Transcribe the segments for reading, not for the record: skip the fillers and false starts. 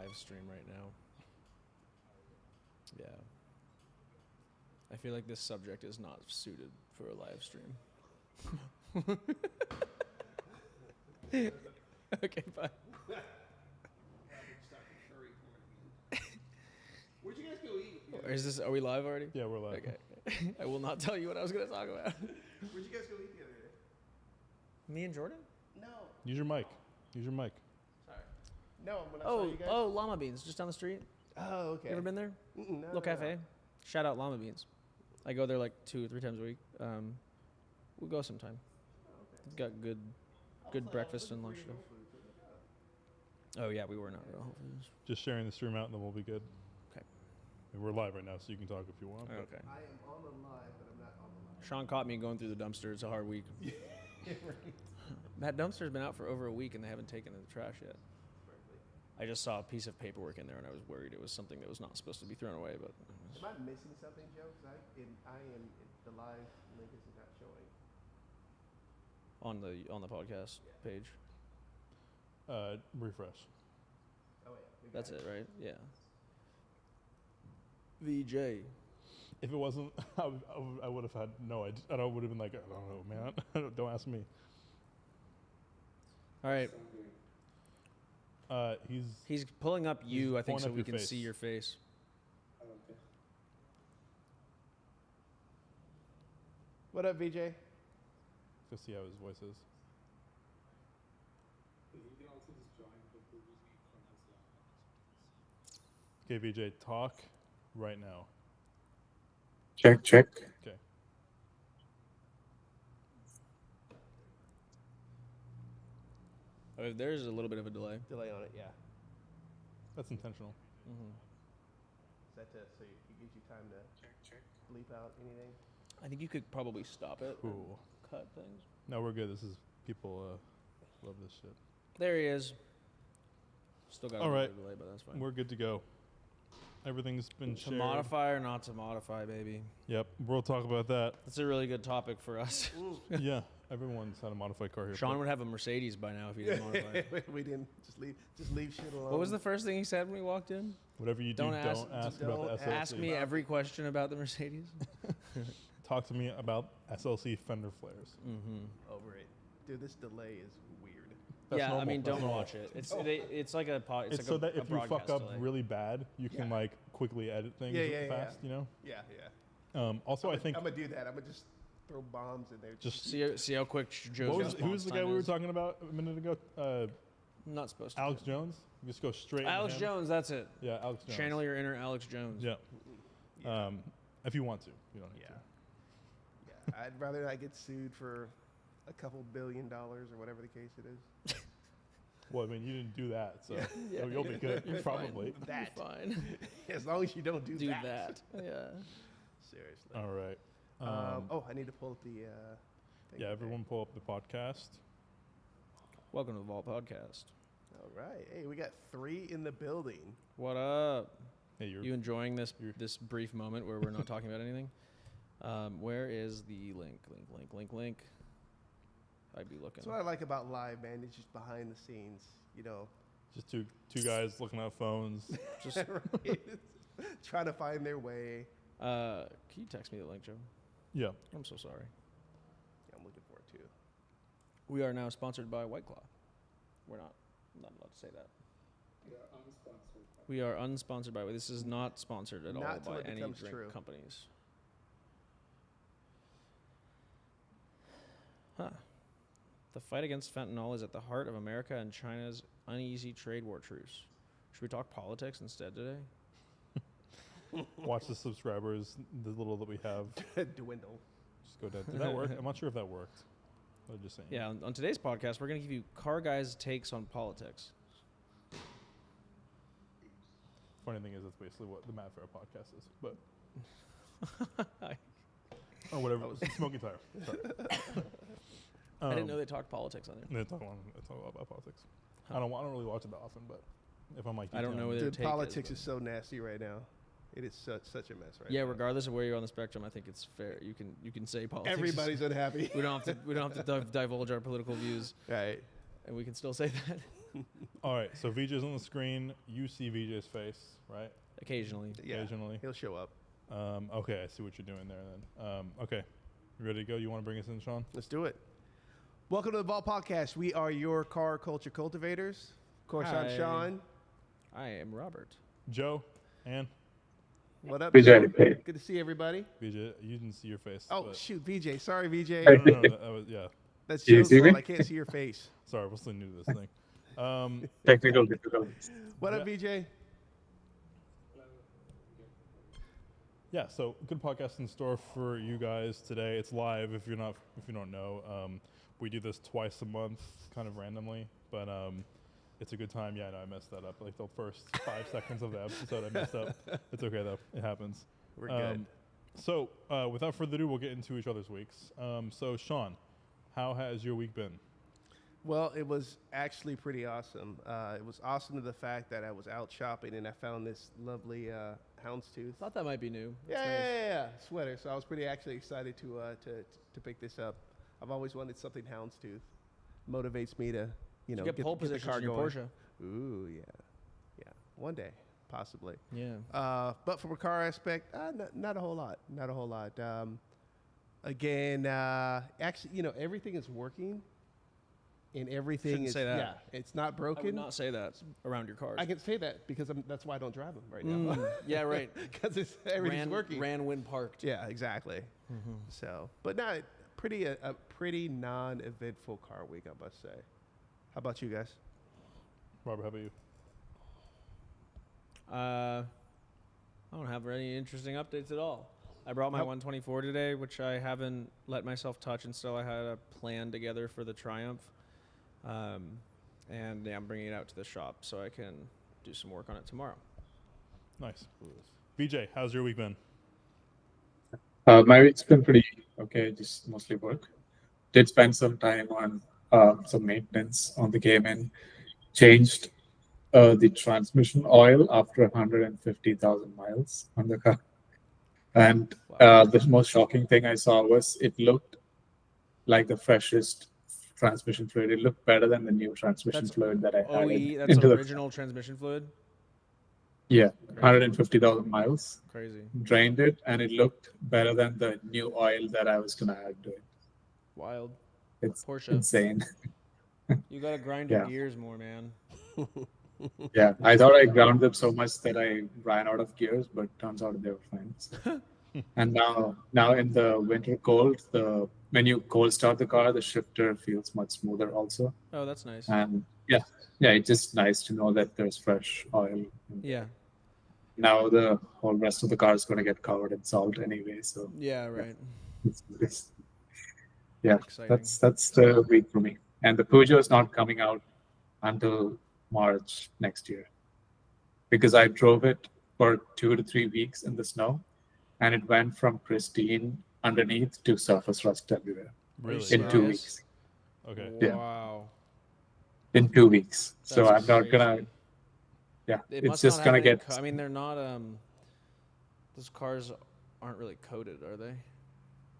live stream right now. Yeah. I feel like this subject is not suited for a live stream. Okay, bye. Where'd you guys go eat? Are we live already? Yeah, we're live. Okay. I will not tell you what I was going to talk about. Where'd you guys go eat the other day? Me and Jordan? No. Use your mic. Use your mic. Sorry. No, when I saw you guys. Oh, Llama Beans, just down the street. Oh, okay. You ever been there? No, Little cafe. Shout out Llama Beans. I go there like 2 or 3 times a week. We'll go sometime. It's got good breakfast and lunch stuff. Oh yeah, we were not real Whole Foods. Just sharing the stream out, and then we'll be good. Okay. And we're live right now, so you can talk if you want. but- Okay. I am on the live, but I'm not on the live. Sean caught me going through the dumpster. It's a hard week. That dumpster's been out for over a week and they haven't taken the trash yet. I just saw a piece of paperwork in there and I was worried it was something that was not supposed to be thrown away. But Am I missing something, Joe? Because the live link is not showing. on the podcast page, Refresh. Oh, wait. we got that's it, right? Yeah. VJ. If it wasn't, I would have had no idea. I would have been like, I don't know, man. Don't ask me. All right. He's pulling up you, I think, pulling so up we your can face. see your face. What up, VJ? Let's see how his voice is. Okay, VJ, talk right now. Check, check. Okay. There's a little bit of a delay. Delay on it, yeah. That's intentional. Mm-hmm. Is that so it gives you time to bleep out anything? I think you could probably stop it. and Cool. Cut things. No, we're good. This is people love this shit. There he is. Still got a All little right. bit of delay, but that's fine. We're good to go. Everything's been To shared. modify or not to modify, baby. Yep, we'll talk about that. That's a really good topic for us. Yeah, everyone's had a modified car here. Sean would have a Mercedes by now if he didn't modify it. We didn't just leave shit alone. What was the first thing he said when he walked in? Whatever you do, Don't don't ask- ask about the SLC. Ask me every question about the Mercedes. Talk to me about SLC fender flares. Mm-hmm. Over it, dude. This delay is weird. That's Yeah, I normal. mean, That's don't normal. watch it. It's like a pod. It's like so a, that a if you fuck broadcast up delay. really bad, you can Yeah. like quickly edit things Yeah, fast. You know. Yeah, yeah. Also, I think I'm gonna do that. I'm gonna just throw bombs in there. just See how quick Joe's who response was the guy time we were is. talking about a minute ago? I'm not supposed to. Alex Jones. Just go straight. into Alex him. Jones, that's it. Yeah, Alex Jones. Channel your inner Alex Jones. Yeah. Yeah. If you want to, you don't need Yeah. to. Yeah, I'd rather not get sued for a couple $1 billion or whatever the case it is. Well, I mean, you didn't do that, so Yeah. you'll be good. You're Probably. Fine. That. You're fine. As long as you don't do, Do that. that. Yeah. Seriously. All right. I need to pull up the. Thing Yeah, today. everyone pull up the podcast. Welcome to the Vault Podcast. All right. Hey, we got 3 in the building. What up? Hey, You enjoying this you're- this brief moment where we're not talking about anything? Where is the link? Link. I'd be looking. That's what I like about live, man. It's just behind the scenes, you know. just two guys looking at phones. Just Right? Trying to find their way. can you text me the link, Joe? Yeah. I'm so sorry. Yeah, I'm looking for it too. We are now sponsored by White Claw. We're not. I'm not allowed to say that. We are unsponsored by. This is not sponsored at all Not till by it any becomes drink true. companies. Huh. The fight against fentanyl is at the heart of America and China's uneasy trade war truce. Should we talk politics instead today? Watch the subscribers, the little that we have. Dwindle. Just go down. Did that work? I'm not sure if that worked. I'm just saying. Yeah, on today's podcast, we're going to give you car guys' takes on politics. Funny thing is, that's basically what the Matt Farah podcast is. But or whatever. Smoking tire. Sorry. I didn't know they talked politics on there. They talk a lot about politics. I don't really watch it that often, but if I'm like, I don't know what their Dude, take is, politics but- is so nasty right now. It is such a mess right Yeah, now. regardless of where you're on the spectrum, I think it's fair. You can say politics. Everybody's unhappy. We don't have to divulge our political views, Right. and we can still say that. All right, so VJ's on the screen. You see VJ's face, right? Occasionally. Yeah, Occasionally. he'll show up. Okay, I see what you're doing there then. Okay, you ready to go? You want to bring us in, Sean? Let's do it. Welcome to the Valt Podcast. We are your car culture cultivators. Of course, I'm Hi. Sean. I am Robert. Joe, Ann, What up, VJ. Joe? Good to see everybody. VJ. You didn't see your face. Oh, but- shoot, VJ. Sorry, VJ. No, that was, yeah. That's You Joe's see me? fault. I can't see your face. Sorry, we're still new to this thing. Technical difficulties. What up, VJ? Yeah, so good podcast in store for you guys today. It's live if you don't know. We do this twice a month, kind of randomly, but it's a good time. Yeah, no, I messed that up. Like the first 5 seconds of the episode, I messed up. It's okay though. It happens. We're good. So without further ado, we'll get into each other's weeks. So Sean, how has your week been? Well, it was actually pretty awesome. It was awesome to the fact that I was out shopping and I found this lovely houndstooth. Thought that might be new. That's Yeah, sweater. So I was pretty actually excited to pick this up. I've always wanted something houndstooth. Motivates me to, You get pole get the position car in your going. Porsche. Ooh, yeah, one day possibly. Yeah. But from a car aspect, not a whole lot. Not a whole lot. Again, actually, everything is working, and everything Shouldn't is say that. yeah, it's not I broken. would not say that around your cars. I can say that because that's why I don't drive them right now. Yeah, right. Because everything's working. Ran when parked. Yeah, exactly. So, but not a pretty non-eventful car week, I must say. How about you guys? Robert, how about you? I don't have any interesting updates at all. I brought my Nope. 124 today, which I haven't let myself touch until I had a plan together for the Triumph. And yeah, I'm bringing it out to the shop so I can do some work on it tomorrow. Nice. VJ, how's your week been? My week's been pretty okay, just mostly work. Did spend some time on some maintenance on the game and changed the transmission oil after 150,000 miles on the car. And the most shocking thing I saw was it looked like the freshest transmission fluid. It looked better than the new transmission That's fluid that I had. OE, that's into the- original transmission fluid? Yeah, 150,000 miles. Crazy. Drained it, and it looked better than the new oil that I was going to add to it. Wild. It's Porsche. insane. You got to grind Yeah. your gears more, man. Yeah, I thought I ground them so much that I ran out of gears, but turns out they were fine. So. And now in the winter cold, when you cold start the car, the shifter feels much smoother also. Oh, that's nice. And yeah, it's just nice to know that there's fresh oil. Yeah. Now the whole rest of the car is going to get covered in salt anyway. So Yeah, right. it's yeah, Exciting. that's the week for me. And the Peugeot is not coming out until March next year, because I drove it for 2 to 3 weeks in the snow, and it went from pristine underneath to surface rust everywhere Really? in 2 serious? weeks. Okay. Yeah. Wow. In 2 weeks. So That's I'm not crazy. gonna. Yeah, It it's must just not gonna have any get. I mean, they're not. Those cars aren't really coated, are they?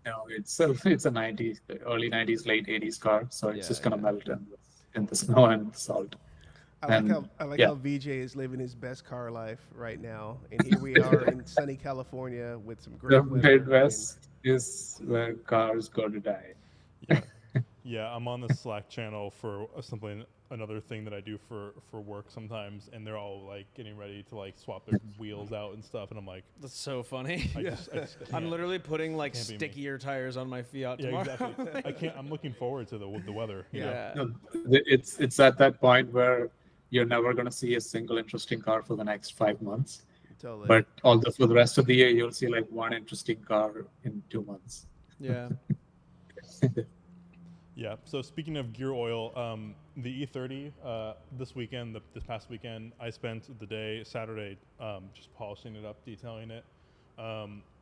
No, it's a 90s, early 90s, late 80s car, so it's Yeah, just gonna yeah. melt in the snow and salt. I like And, yeah. how VJ is living his best car life right now, and here we are in sunny California with some great The weather. Midwest is where cars go to die. Yeah. Yeah, I'm on the Slack channel for another thing that I do for work sometimes, and they're all like getting ready to like swap their wheels out and stuff, and I'm like, That's so funny. I just I'm can't. literally putting like Can't be me. stickier tires on my Fiat Yeah, tomorrow. exactly. I can't. I'm looking forward to the weather. You know? Yeah. No, it's at that point where you're never going to see a single interesting car for the next 5 months. Totally. But although for the rest of the year, you'll see like one interesting car in 2 months. Yeah. Yeah. So speaking of gear oil, the E30 this past weekend, I spent the day Saturday just polishing it up, detailing it.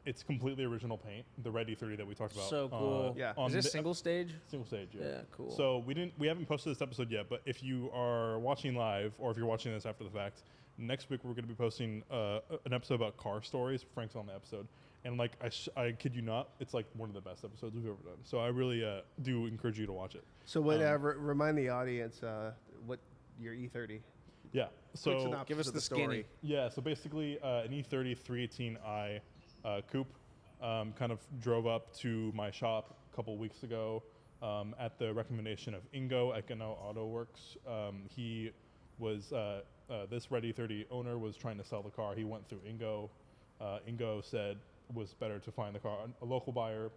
It's completely original paint, the red E30 that we talked about. So cool. Yeah. Is this single stage? Single stage, yeah. Yeah, cool. So we haven't posted this episode yet, but if you are watching live or if you're watching this after the fact, next week we're going to be posting an episode about car stories. Frank's on the episode, and like I kid you not, it's like one of the best episodes we've ever done. So I really do encourage you to watch it. So remind the audience what your E30. Yeah. Quick So synopsis give us of the story. skinny. yeah. So basically, an E30 318i coupe kind of drove up to my shop a couple weeks ago at the recommendation of Ingo at Gano Auto Works. He was this Red E30 owner was trying to sell the car. He went through Ingo. Ingo said it was better to find the car a local buyer.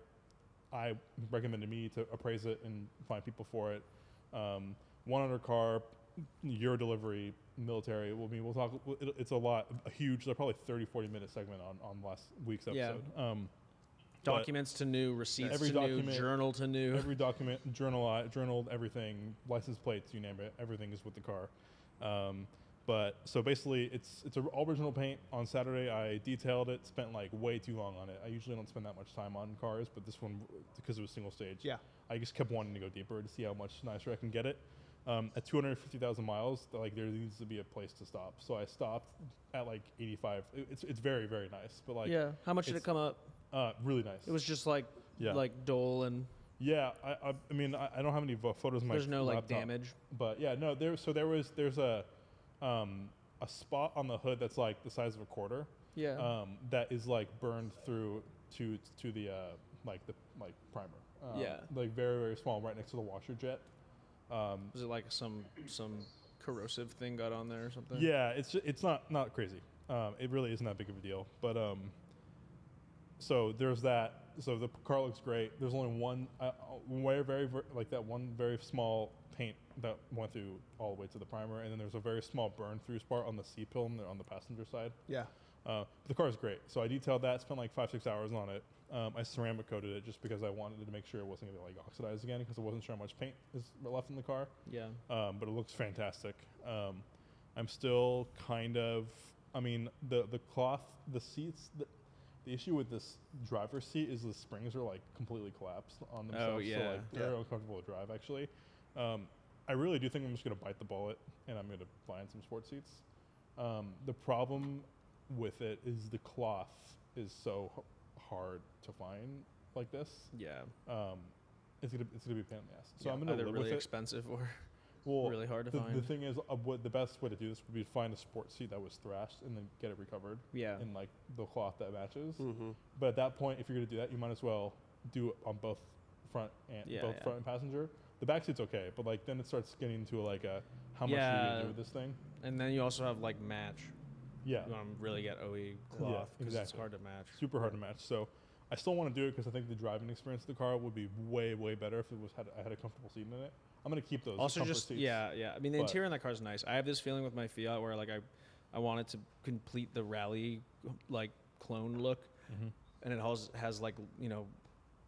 I recommended me to appraise it and find people for it. 100 car, Euro delivery, military. We'll talk. It's a huge, probably 30-40 minute segment on last week's Yeah. episode. Documents to new, receipts Every to new, document- journal to new. Every document, journaled, everything, license plates, you name it, everything is with the car. But so basically, it's all original paint. On Saturday, I detailed it. Spent like way too long on it. I usually don't spend that much time on cars, but this one, because it was single stage, Yeah. I just kept wanting to go deeper to see how much nicer I can get it. At 250,000 miles, like there needs to be a place to stop. So I stopped at like 85. It's very, very nice, but like Yeah. How much did it it's- come up? really nice. It was just like Yeah. dull and Yeah, I mean I don't have any photos of my there's no like laptop, damage. but yeah, no, there's a spot on the hood that's like the size of a quarter, Yeah. that is like burned through to the primer. Yeah. Like very, very small, right next to the washer jet. Was it like some corrosive thing got on there or something? Yeah, it's not crazy. It really isn't that big of a deal, but so there's that. So the car looks great. There's only one like that one very small paint that went through all the way to the primer, and then there's a very small burn through spot on the C-film on the passenger side. Yeah. But the car is great. So I detailed that, spent like 5-6 hours on it. I ceramic coated it just because I wanted to make sure it wasn't going to like oxidize again, because I wasn't sure how much paint is left in the car. Yeah. But it looks fantastic. I'm still kind of, I mean, the cloth, the seats, the issue with this driver's seat is the springs are like completely collapsed on themselves. Oh, yeah. So like very uncomfortable to drive actually. I really do think I'm just going to bite the bullet and I'm going to find some sports seats. The problem with it is the cloth is so hard to find like this. Yeah. It's gonna be a pain in the ass. So Yeah, I'm gonna either live really with it. expensive or Well, really hard to the find. thing is, what the best way to do this would be to find a sports seat that was thrashed and then get it recovered Yeah. in like the cloth that matches. Mm-hmm. But at that point, if you're gonna do that, you might as well do it on both front and front and passenger. The back seat's okay, but like then it starts getting to like a how much are you gonna do with this thing? And then you also have like match. Yeah, You want to really get OE cloth because it's exactly. hard to match. super hard to match. So I still want to do it because I think the driving experience of the car would be way better if I had a comfortable seat in it. I'm gonna keep those. Also, comfort just seats. yeah. I mean, the But- interior in that car is nice. I have this feeling with my Fiat where like I wanted to complete the rally like clone look, and it has like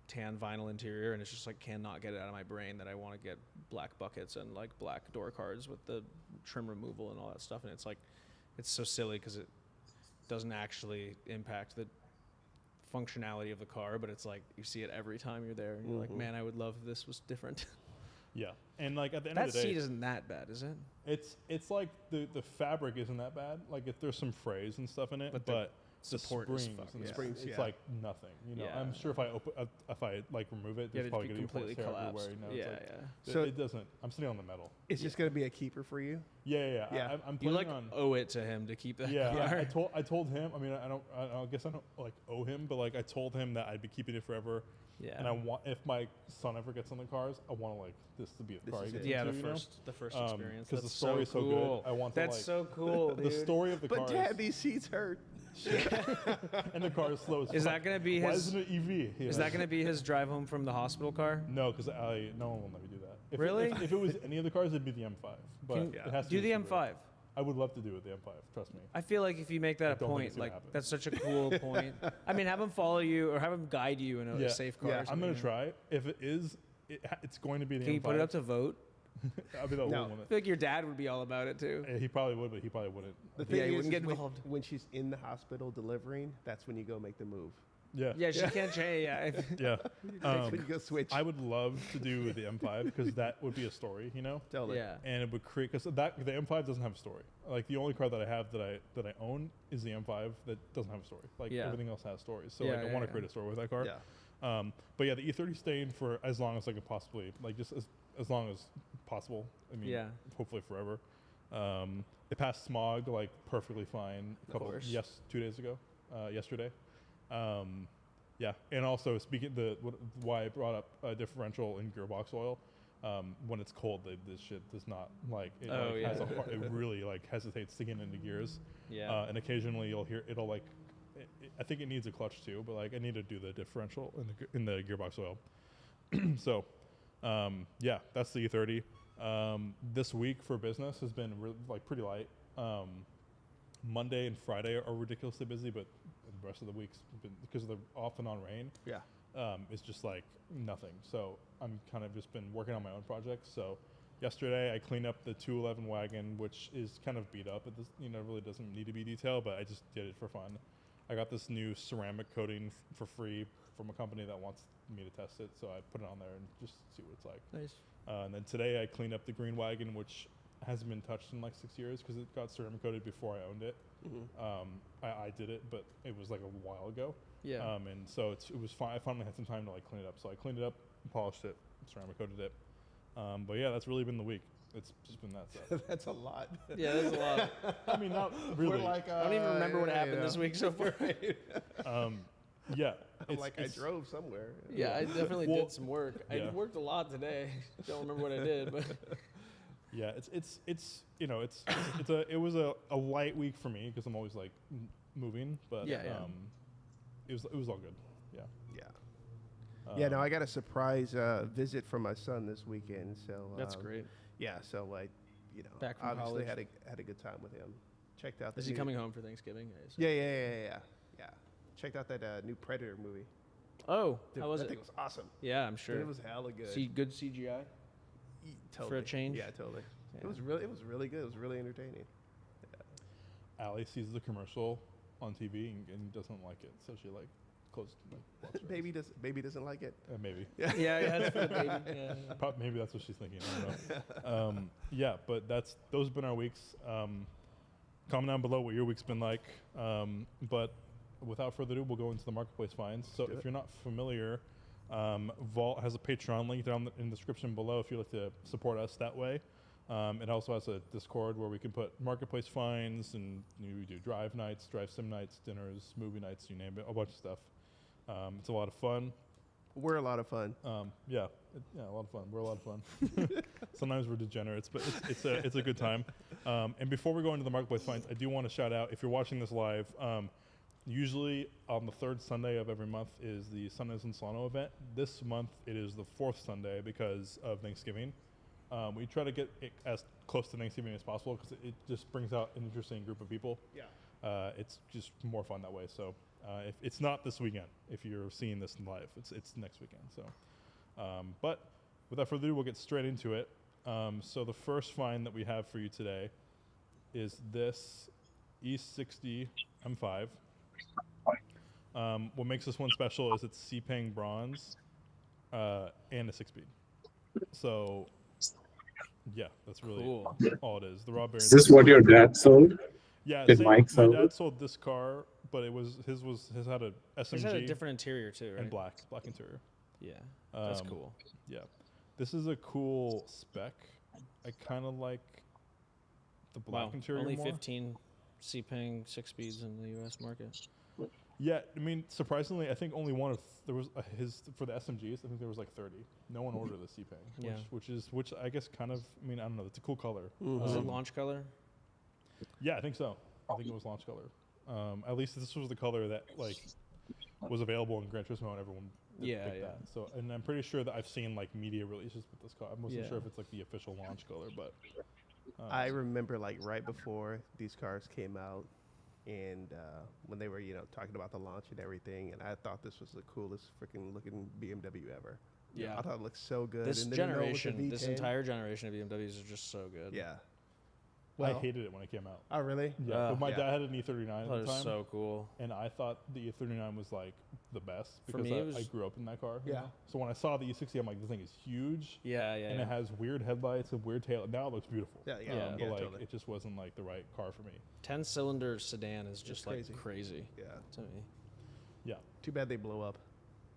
tan vinyl interior, and it's just like cannot get it out of my brain that I want to get black buckets and like black door cards with the trim removal and all that stuff. And it's like it's so silly because it doesn't actually impact the functionality of the car, but it's like you see it every time you're there, and you're like, man, I would love if this was different. Yeah, and like at the end That of the day, seat isn't that bad, is it? it's like the fabric isn't that bad. Like if there's some frays and stuff in it, But but the the support is springs, fucked, and the yeah. springs, it's like nothing. Yeah. I'm sure if I like remove it, Yeah, there's it'd probably be gonna be completely horsehair collapsed. everywhere. Yeah, It's like, yeah. So- it doesn't. I'm sitting on the metal. It's just going to be a keeper for you. Yeah. Yeah. I'm You planning like on. owe it to him to keep that Yeah, car. I told him. I mean, I guess I don't like owe him, but like I told him that I'd be keeping it forever. Yeah. And I want, if my son ever gets on the cars, I want to like this to be the This car he is gets it. Yeah, into, the you know? first experience. Because the That's story is so cool. good. I want That's to so like cool, dude. the story of the But car. Dad, these seats hurt. And the car is slow as Is fuck. that gonna be Why his? isn't it EV? Is that gonna be his drive home from the hospital car? No, because no one will let me do that. If Really? If it was any of the cars, it'd be the M5. But Can- it has to Do be the Subaru. M5. I would love to do it with the M5. Trust me. I feel like if you make that I a don't think point, it's gonna like happen. that's such a cool point. I mean, have him follow you or have him guide you in a safe car. Yeah. or I'm something, gonna you know? try. If it is, it's going to be the Can M5. you put it up to vote? I'll be the No. only one I feel like your dad would be all about it too. that. He probably would, but he probably wouldn't. The Yeah, thing you is, wouldn't get when- involved. when she's in the hospital delivering, that's when you go make the move. Yeah. Yeah, she can't change. Yeah, Yeah. That's when you go switch. I would love to do the M5 because that would be a story, you know. Totally. yeah. And it would create because the M5 doesn't have a story. Like the only car that I have that I own is the M5 that doesn't have a story. Like Yeah. everything else has stories. So Yeah, like I yeah, want to yeah. create a story with that car. Yeah. But yeah, the E30 staying for as long as I could possibly, like just as long as possible. I mean, Yeah. hopefully forever. It passed smog like perfectly fine. course. 2 days ago, yesterday. Yeah, and also speaking why I brought up a differential in gearbox oil. When it's cold, this shit does not like it. Oh, Like, yeah. it really like hesitates to get into gears. Yeah. And occasionally you'll hear it'll like. I think it needs a clutch too, but like I need to do the differential in the gearbox oil. So, yeah, that's the E30. This week for business has been pretty light. Monday and Friday are ridiculously busy, but the rest of the week's been, because of the off and on rain. Yeah. It's just like nothing. So I'm kind of just been working on my own projects. So yesterday I cleaned up the 211 wagon, which is kind of beat up. It really doesn't need to be detailed, but I just did it for fun. I got this new ceramic coating for free from a company that wants me to test it, so I put it on there and just see what it's like. Nice. And then today I cleaned up the green wagon, which hasn't been touched in like 6 years because it got ceramic coated before I owned it. I did it, but it was like a while ago. Yeah. And so it was fine. I finally had some time to like clean it up, so I cleaned it up, polished it, ceramic coated it. But yeah, that's really been the week. It's just been that stuff. That's a lot. Yeah, that's a lot. I mean, not really. We're like, I don't even remember what happened this week so far. Yeah. I'm like, I drove somewhere. Yeah, I definitely Well, did some work. I yeah. worked a lot today. Don't remember what I did, but Yeah, it was a light week for me because I'm always like moving, but Yeah. it was all good. Yeah. Yeah. Yeah, no, I got a surprise visit from my son this weekend. So that's great. Yeah, so Back from obviously college. had a good time with him. Checked out. Is he coming home for Thanksgiving? Yeah. Checked out that new Predator movie. Oh, Dude, how was that it? thing was awesome. Yeah, I'm sure. Dude, it was hella good. Good CGI. Totally. for a change? Yeah, totally. Yeah. It was really good. It was really entertaining. Allie sees the commercial on TV and doesn't like it, so she like closed. Like, Baby doesn't like it. Maybe. Yeah, it's for the baby. Yeah. Maybe that's what she's thinking. I don't know. Yeah, but those have been our weeks. Comment down below what your week's been like. But without further ado, we'll go into the marketplace finds. So if you're not familiar, Vault has a Patreon link down in the description below if you'd like to support us that way. It also has a Discord where we can put marketplace finds, and we do drive nights, drive sim nights, dinners, movie nights, you name it, a bunch of stuff. It's a lot of fun. We're a lot of fun. Yeah, a lot of fun. We're a lot of fun. Sometimes we're degenerates, but it's a good time. And before we go into the marketplace finds, I do want to shout out, if you're watching this live, usually on the third Sunday of every month is the Sundays in Solano event. This month it is the fourth Sunday because of Thanksgiving. We try to get it as close to Thanksgiving as possible because it just brings out an interesting group of people. Yeah. It's just more fun that way. So if it's not this weekend, if you're seeing this live, it's next weekend. So, but without further ado, we'll get straight into it. So the first find that we have for you today is this E60 M5. What makes this one special is it's C-Pang bronze and a 6-speed. So, yeah, that's really Cool. all it is. The raw bearings. Is this what your dad sold? Yeah, Did Mike my sell dad it? sold this car, but his had a SMG He's had a different interior too, right? and black interior. Yeah, that's Um, cool. Yeah, this is a cool spec. I kind of like the black Wow, interior only more. 15 C-Pang 6 speeds in the U.S. market. Yeah, I mean, surprisingly, I think only one of there was for the SMGs. I think there was like 30. No one ordered the C-Pang, Yeah. which I guess kind of. I mean, I don't know. It's a cool color. Was it launch color? Yeah, I think so. I think it was launch color. At least this was the color that like was available in Gran Turismo, and everyone Yeah, picked yeah. that. So, and I'm pretty sure that I've seen like media releases with this car. I wasn't Yeah. sure if it's like the official launch color, but I remember like right before these cars came out, and when they were talking about the launch and everything, and I thought this was the coolest freaking looking BMW ever. Yeah. I thought it looked so good. This And then, with the generation, this V10 entire generation of BMWs is just so good. Yeah. I Well- hated it when it came out. Oh really? Yeah, but my Yeah. dad had an E39 at That the is time, so cool. and I thought the E39 was like the best For because me, it I was- grew up in that car. you Yeah. know? So when I saw the E60, I'm like, this thing is huge, Yeah, and it has weird headlights and weird tail. Now it looks beautiful. Yeah, Yeah. But like, totally. it just wasn't like the right car for me. 10-cylinder sedan is just like crazy. crazy Yeah. to me. Yeah. Too bad they blow up.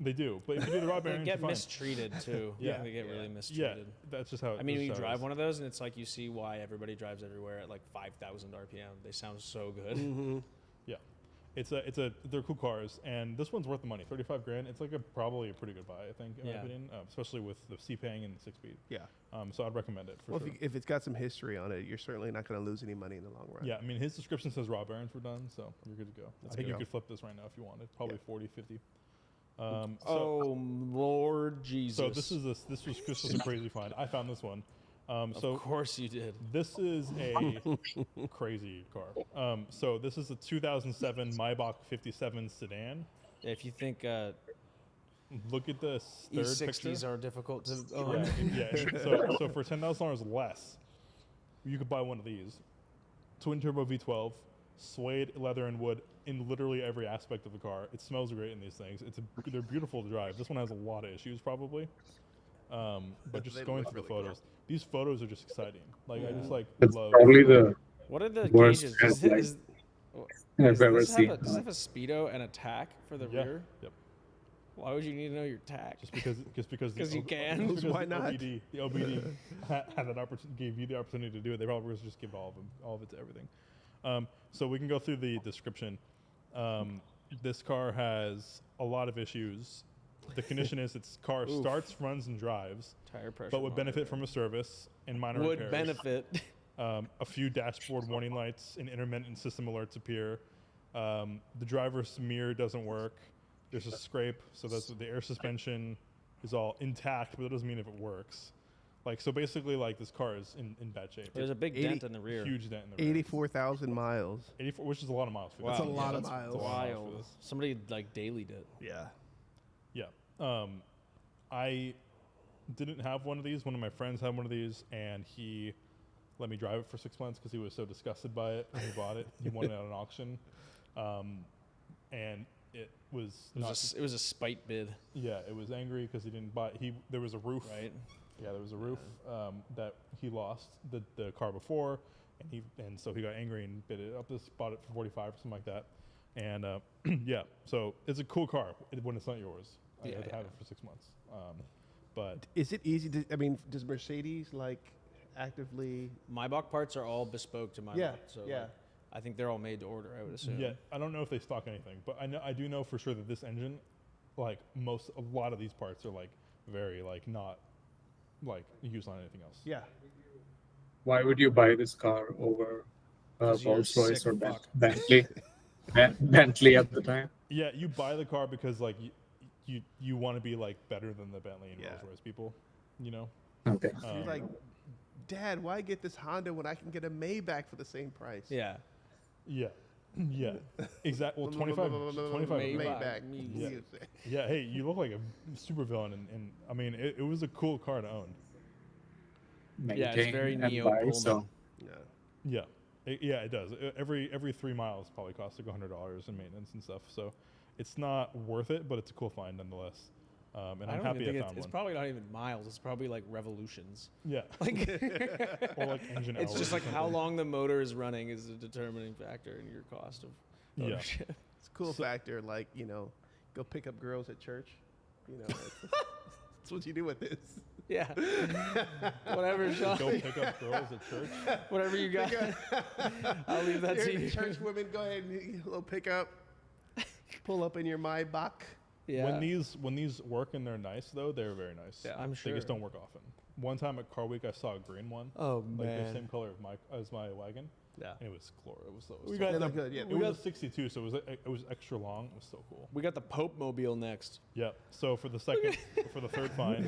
They do, but if you do the rod They bearings, get you're fine. mistreated too. Yeah. They get really Yeah, mistreated. that's just how. I mean, when you that's how it drive is. one of those, and it's like you see why everybody drives everywhere at like 5,000 RPM. They sound so good. Mm-hmm. Yeah, they're cool cars, and this one's worth the money. 35 grand. It's like probably a pretty good buy, I think, in my Yeah. opinion, especially with the C-Pang and the 6-speed. Yeah. So I'd recommend it for Well, sure. if it's got some history on it, you're certainly not going to lose any money in the long run. Yeah, I mean, his description says rod bearings were done, so you're good to go. That's I think good. you could flip this right now if you wanted. Probably 40, 50. Oh Lord Jesus! So this was a crazy find. I found this one. So of course you did. this is a crazy car. So this is a 2007 Maybach 57 sedan. If you think Look at this third picture. E60s are difficult to own, Yeah. So for $10,000 less, you could buy one of these. Twin turbo V12, suede leather and wood in literally every aspect of the car. It smells great in these things. They're beautiful to drive. This one has a lot of issues probably. But just They going look through the really photos, these photos are just exciting. Like I just like It's love. probably the what are the Worst gauges? headlight Does I've ever this seen. have a speedo and a tack for the Yeah. rear? Yep. Why would you need to know your tack? Just because the 'Cause you can. just because Why the not? The OBD had that opportunity, gave you the opportunity to do it. They probably was just give all of it to everything. So we can go through the description. This car has a lot of issues. The condition is its car Oof. starts, runs, and drives, Tire pressure. but would benefit monitor. from a service and minor Would repairs. benefit. A few dashboard warning lights and intermittent system alerts appear. The driver's mirror doesn't work. There's a scrape, so that's the air suspension is all intact, but it doesn't mean if it works. Like so, basically, like this car is in bad shape. There's a big 80 dent in the rear. Huge dent in the rear. 84,000 miles. 84, which is a lot of miles. For Wow. this. That's a lot of that's miles. a lot of miles Wild. for this. Somebody like dailied it. Yeah. Yeah. I didn't have one of these. One of my friends had one of these, and he let me drive it for 6 months because he was so disgusted by it. And he bought it. He won it at an auction, and it was It was a spite bid, Yeah, it was angry because he didn't buy. There was a roof. right? Yeah, there was a roof that he lost the car before, and so he got angry and bid it up. Bought it for 45 or something like that, and yeah, so it's a cool car when it's not yours. I had to have it for 6 months, but Is it easy to, I mean, does Mercedes like actively? Maybach parts are all bespoke to Maybach. Yeah, So yeah. like, I think they're all made to order. I would assume. yeah, I don't know if they stock anything, but I do know for sure that this engine, like a lot of these parts are like very like not like used on anything else. Yeah. Why would you buy this car over 'Cause you're a Rolls Royce sick or fuck. Bentley? Bentley at the time. Yeah, you buy the car because like you want to be like better than the Bentley and Yeah. Rolls Royce people, you know. Okay. You're like, Dad, why get this Honda when I can get a Maybach for the same price? Yeah. Yeah, yeah, exactly. Well, 25 Maybach. Yeah. Yeah, hey, you look like a super villain, and I mean, it was a cool car to own. Yeah, it's Maintain very and neo buy, Pullman. so Yeah. Yeah, it does. Every 3 miles probably costs like $100 in maintenance and stuff. So it's not worth it, but it's a cool find nonetheless. And I'm happy I found it's one. probably not even miles. It's probably like revolutions. Yeah, Like or like engine. it's hours just or like how something. long the motor is running is a determining factor in your cost of Yeah. ownership. It's a cool So- factor, like, go pick up girls at church. That's what you do with this. Yeah. Whatever, Sean. Go pick up girls at church. Whatever you got. I'll leave that to Here, you. church women, go ahead and a little pickup. Pull up in your Maybach. Yeah. When these work and they're nice though, they're very nice. Yeah, I'm They sure. just don't work often. One time at Car Week, I saw a green one, Oh like the man. same color as my wagon, Yeah. and it was glorious. It was so. We so got They the look good, yeah. It we was got a 62, so it was extra long. It was so cool. we got the Pope Mobile next. Yeah. So for the third find,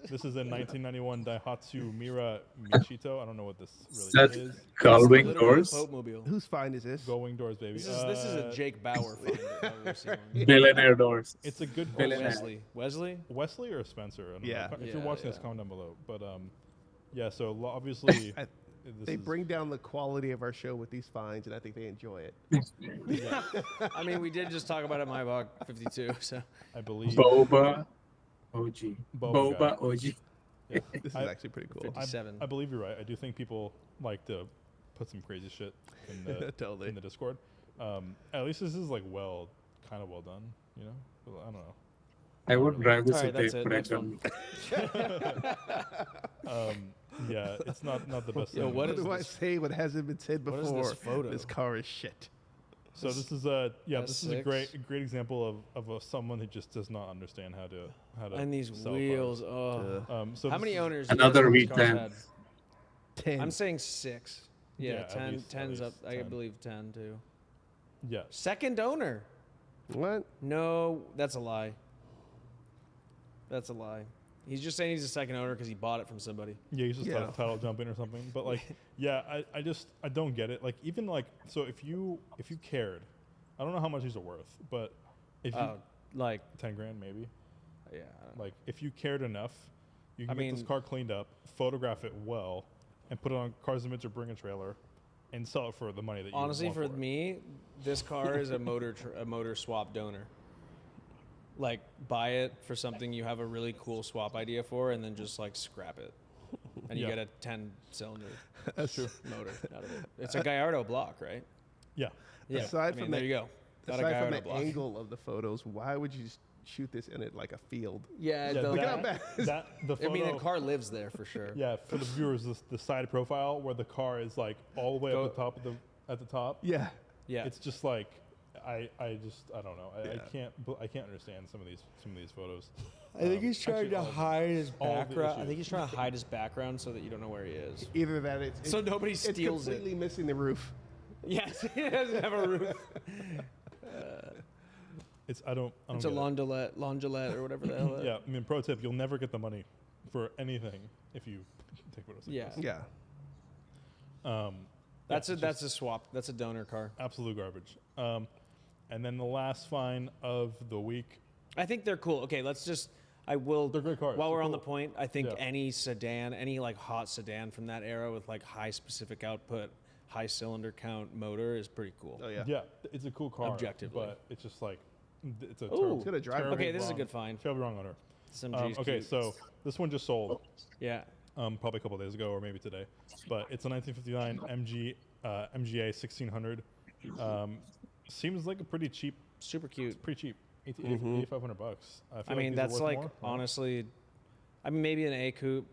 this is a 1991 Daihatsu Mira Michito. I don't know what this really That's is. Gullwing Literally doors. Pope Mobile. Whose find is this? Going doors, baby. This is a Jake Bauer find. If I've ever seen one. Billionaire doors. It's a good Or Billionaire. Wesley. Wesley or Spencer. I don't Yeah. know. If Yeah, you're watching this, yeah. comment down below. But yeah. So obviously, I- this They is- bring down the quality of our show with these finds, and I think they enjoy it. I mean, we did just talk about it. Maybach 52. So I believe. Boba OG. Boba guy. Boba OG. Yeah. This is I- actually pretty cool. 57. I believe you're right. I do think people like to put some crazy shit in the Totally. in the Discord. At least this is like kind of well done. You know, I don't know. I would drive this Alright, if they that's it. put Next it one. Yeah, it's not the best Yo, thing. what What is do I this? say? What hasn't been said What before? is this photo? This car is shit. So this is a S6. great example of someone who just does not understand how to And these sell wheels. cars. Oh. So How this many is- owners? Another do you guys think this V10. car's had? 10. I'm saying 6. Yeah, Yeah, at 10. least- at 10's up. least I 10. believe 10 too. Yeah, Second owner. What? No, that's a lie. That's a lie. He's just saying he's a second owner because he bought it from somebody. yeah, he's just Yeah. title jumping or something. But like, yeah, I don't get it. Like even like so if you cared, I don't know how much these are worth, but if you Like, 10 grand maybe. yeah. Like if you cared enough, you I can get this mean- car cleaned up, photograph it well, and put it on Cars Image or Bring a Trailer, and sell it for the money that you Honestly, want for it. me, this car is a motor swap donor. Like, buy it for something you have a really cool swap idea for, and then just like scrap it, and you Yeah. get a 10-cylinder True. motor out of it. It's a Gallardo block, right? Yeah. Yeah. Aside I mean, from there the- you go. Got a Aside from Gallardo the block. angle of the photos, why would you shoot this in it like a field? Yeah, Yeah, the- Look at how bad. the photo, I mean, the car lives there for sure. Yeah, for the viewers, the side profile where the car is like all the way Go- up the top of at the top. Yeah. Yeah. It's just like I don't know. I Yeah. can't understand some of these photos. I think he's trying actually, to all of them. hide his All of the background. I issues. think he's trying to hide his background so that you don't know where he is. Either that, it's So nobody steals it's completely missing the roof. Yes, he doesn't have a roof. It's I don't It's a get it. Longilette or whatever the hell. that- Yeah, I mean, pro tip: you'll never get the money for anything if you take photos. Like Yeah. this. Yeah. That's yeah, a swap. That's a donor car. absolute garbage. And then the last fine of the week. I think they're cool. Okay, let's just. I will. They're great cars. While They're we're on the cool. point, I think Yeah. any sedan, any like hot sedan from that era with like high specific output, high cylinder count motor is pretty cool. Oh yeah. Yeah, it's a cool car. Objectively. but it's just like it's a Ooh. terrible, It's gonna drive terrible Okay, this is a wrong- good find. Terribly wrong owner. Some G's Okay, cute. so this one just sold. Yeah. Probably a couple days ago or maybe today, but it's a 1959 MGA 1600. Seems like a pretty cheap. Super cute. Pretty cheap. Mhm. $8,500. I, feel I mean, these are that's worth like more. No? honestly. I mean, maybe an A coupe,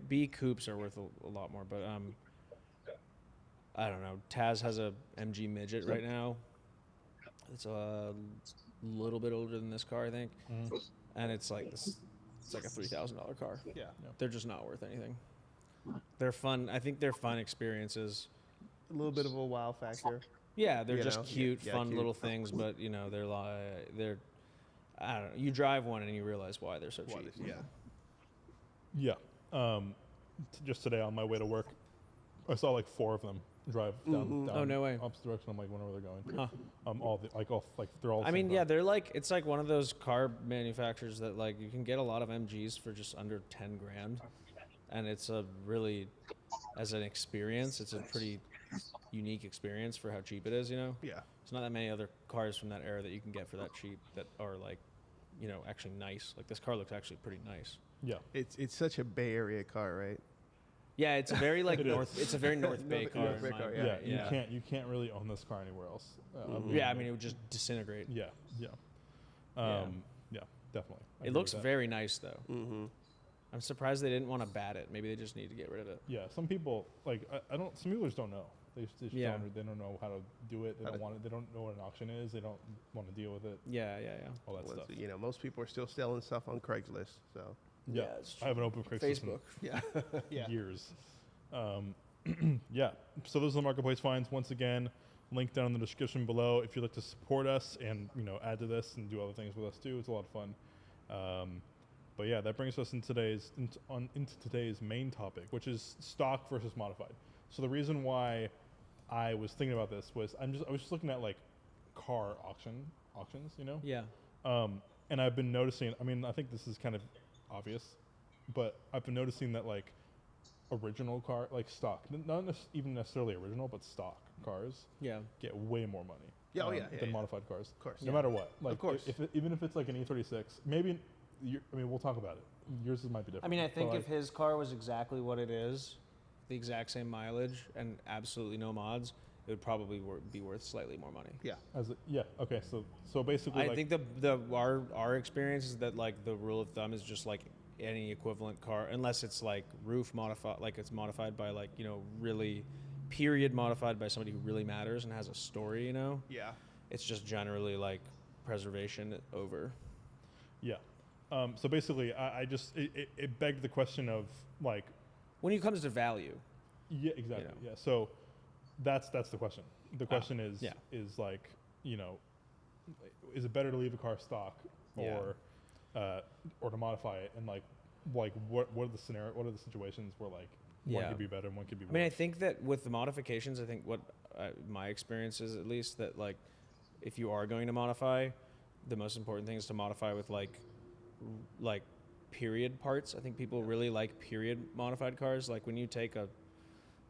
B coupes are worth a lot more, but I don't know. Taz has a MG midget right now. It's a little bit older than this car, I think, Mhm. and it's like this. It's like a $3,000 car. Yeah. They're just not worth anything. They're fun. I think they're fun experiences. A little bit of a wow factor. Yeah, they're You just know, yeah, cute, yeah, fun cute. little things, but you know, they're. I don't know. You drive one and you realize why they're so Why cheap. this- yeah. Yeah. Just today on my way to work, I saw like 4 of them drive down. Oh, no way. Opposite direction. I'm like, whenever they're going. Huh. They're all. the I same mean, car. yeah, they're like it's like one of those car manufacturers that like you can get a lot of MGs for just under 10 grand, and it's a really, as an experience, it's a pretty unique experience for how cheap it is. You know, Yeah. there's not that many other cars from that era that you can get for that cheap that are like, you know, actually nice. Like this car looks actually pretty nice. Yeah. It's such a Bay Area car, right? Yeah, it's a very like It is. North. It's a very North Bay North- car. North in Bay my car, opinion. Yeah. yeah. You can't really own this car anywhere else. Yeah, I mean, it would just disintegrate. Yeah. Yeah. Yeah. Yeah. Definitely. I It agree looks with that. very nice though. Mm-hmm. I'm surprised they didn't want to bat it. Maybe they just need to get rid of it. Yeah. Some people like I don't. Some people just don't know. They just Yeah. they don't know how to do it. They How don't to- want it. They don't know what an auction is. They don't want to deal with it. Yeah, yeah, yeah. All that stuff. You know, most people are still selling stuff on Craigslist. So Yeah. Yeah, it's I have an open Craigslist in Facebook. yeah. yeah. years. Yeah. So those are the marketplace finds. Once again, link down in the description below if you'd like to support us and add to this and do other things with us too. It's a lot of fun. But yeah, that brings us into today's main topic, which is stock versus modified. So the reason why I was thinking about this was I was just looking at like car auctions, Yeah. and I've been noticing. I mean, I think this is kind of obvious, but I've been noticing that like original car, like stock, even necessarily original, but stock cars Yeah. get way more money. Yeah, oh, yeah, yeah, than yeah. modified cars. Of course. No matter what. Like, course. Even if it's like an E36, maybe. We'll talk about it. Yours might be different. I mean, I think but, if his car was exactly what it is, the exact same mileage and absolutely no mods, it would probably be worth slightly more money. Yeah. Okay. So basically, I like, think our experience is that like the rule of thumb is just like any equivalent car, unless it's like roof modified, like it's modified by like, you know, really period modified by somebody who really matters and has a story, you know. Yeah. It's just generally like preservation over. yeah. So basically, I just it begged the question of like, When it comes to value, yeah, exactly, know. yeah. So that's the question. The question is yeah. is like, you know, is it better to leave a car stock Yeah. or to modify it, and like what are the situations where like one Yeah. could be better and one could be I mean, I worse? think that with the modifications, I think what my experience is at least that like if you are going to modify, the most important thing is to modify with like period parts. I think people really like period modified cars. Like when you take a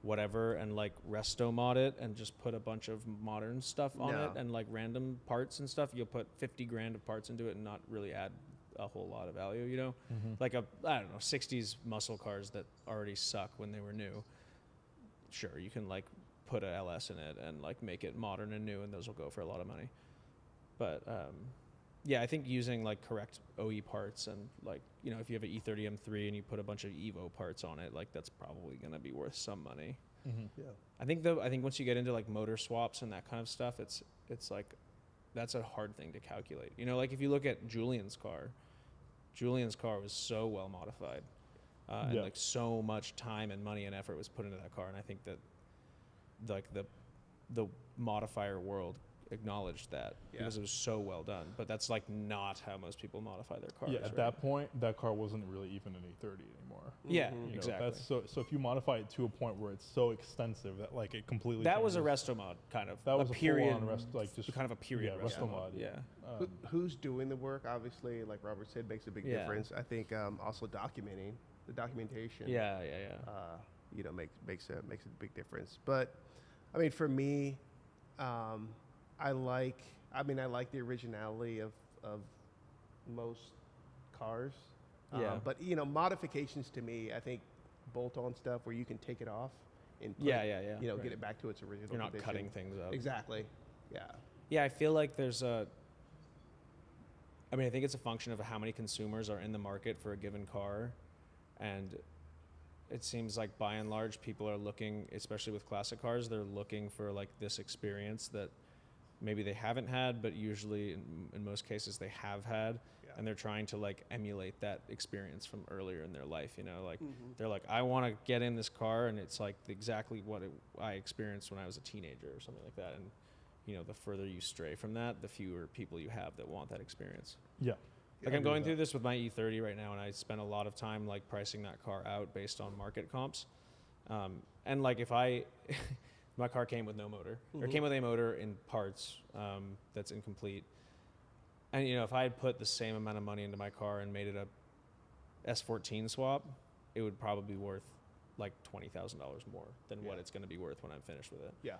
whatever and like resto mod it and just put a bunch of modern stuff on No. it and like random parts and stuff, you'll put 50 grand of parts into it and not really add a whole lot of value, you know? Like I don't know, 60s muscle cars that already suck when they were new. Sure, you can like put a LS in it and like make it modern and new, and those will go for a lot of money. But yeah, I think using like correct OE parts and like, you know, if you have an E30 M3 and you put a bunch of Evo parts on it, like that's probably going to be worth some money. Yeah. I think once you get into like motor swaps and that kind of stuff, it's like that's a hard thing to calculate. You know, like if you look at Julian's car was so well modified, and Yeah. like so much time and money and effort was put into that car, and I think that like the modifier world acknowledged that because it was so well done. But that's like not how most people modify their cars. Yeah, at that point, that car wasn't really even an E30 anymore. Yeah, You know, exactly. That's so if you modify it to a point where it's so extensive that like it completely That was a changes- resto mod, kind of. That was a period, full-on rest, like just kind of a period yeah, resto mod. Yeah. Who's doing the work? Obviously, like Robert said, makes a big Yeah. difference. I think also documenting the documentation. Yeah. You know, makes a big difference. But I mean, for me, I like the originality of most cars. Yeah. But you know, modifications to me, I think bolt-on stuff where you can take it off and put Yeah. you know, Right. get it back to its original. You're not condition. cutting things up. Exactly. Yeah. Yeah, I feel like there's I think it's a function of how many consumers are in the market for a given car. And it seems like by and large, people are looking, especially with classic cars, they're looking for like this experience that maybe they haven't had, but usually in most cases they have had. Yeah. And they're trying to like emulate that experience from earlier in their life, you know, like they're like, I want to get in this car and it's like exactly what I experienced when I was a teenager or something like that. And, you know, the further you stray from that, the fewer people you have that want that experience. Yeah. Like I I'm agree going with through that. this with my E30 right now, and I spent a lot of time like pricing that car out based on market comps. And like if my car came with no motor, or came with a motor in parts that's incomplete, and you know if I had put the same amount of money into my car and made it a S14 swap, it would probably be worth like $20,000 more than what it's going to be worth when I'm finished with it. Yeah.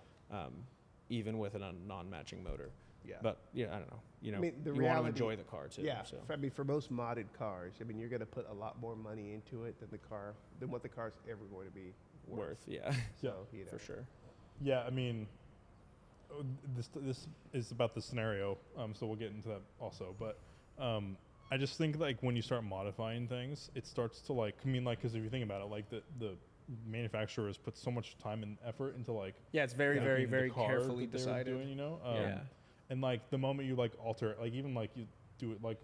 Even with a non-matching motor. Yeah. But yeah, I don't know. You know, I mean, the you want to reality- enjoy the car too. Yeah, So. I mean, for most modded cars, I mean, you're going to put a lot more money into it than what the car's ever going to be worth. Yeah, Yeah. So, you know. for sure. Yeah, I mean, this is about the scenario, so we'll get into that also. But I just think like when you start modifying things, it starts to like, I mean, like, because if you think about it, like the manufacturers put so much time and effort into like Yeah, it's very, making very, the very car carefully that they were decided. doing, you know. Yeah. And like the moment you like alter it, like even like you do it, like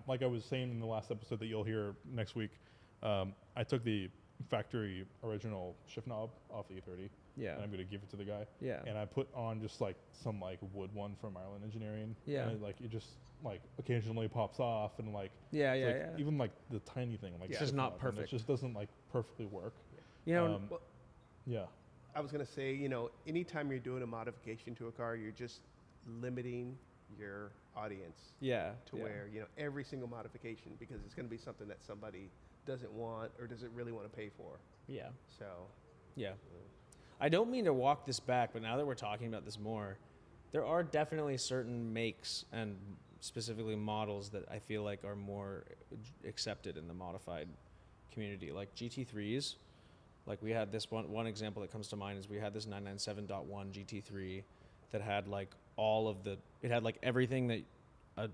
like I was saying in the last episode that you'll hear next week, I took the factory original shift knob off the E30. Yeah. And I'm gonna give it to the guy. Yeah. And I put on just like some like wood one from Ireland Engineering. Yeah. And it just like occasionally pops off and like Yeah, it's, yeah, like, yeah. even like the tiny thing like It's shift just not knob, and perfect. It just doesn't like perfectly work. You know, Well, Yeah. I was going to say, you know, anytime you're doing a modification to a car, you're just limiting your audience yeah. to yeah. where, you know, every single modification, because it's going to be something that somebody doesn't want or doesn't really want to pay for. Yeah. So, Yeah. I don't mean to walk this back, but now that we're talking about this more, there are definitely certain makes and specifically models that I feel like are more accepted in the modified community, like GT3s. Like we had this one example that comes to mind is we had this 997.1 GT3 that had like it had like everything that a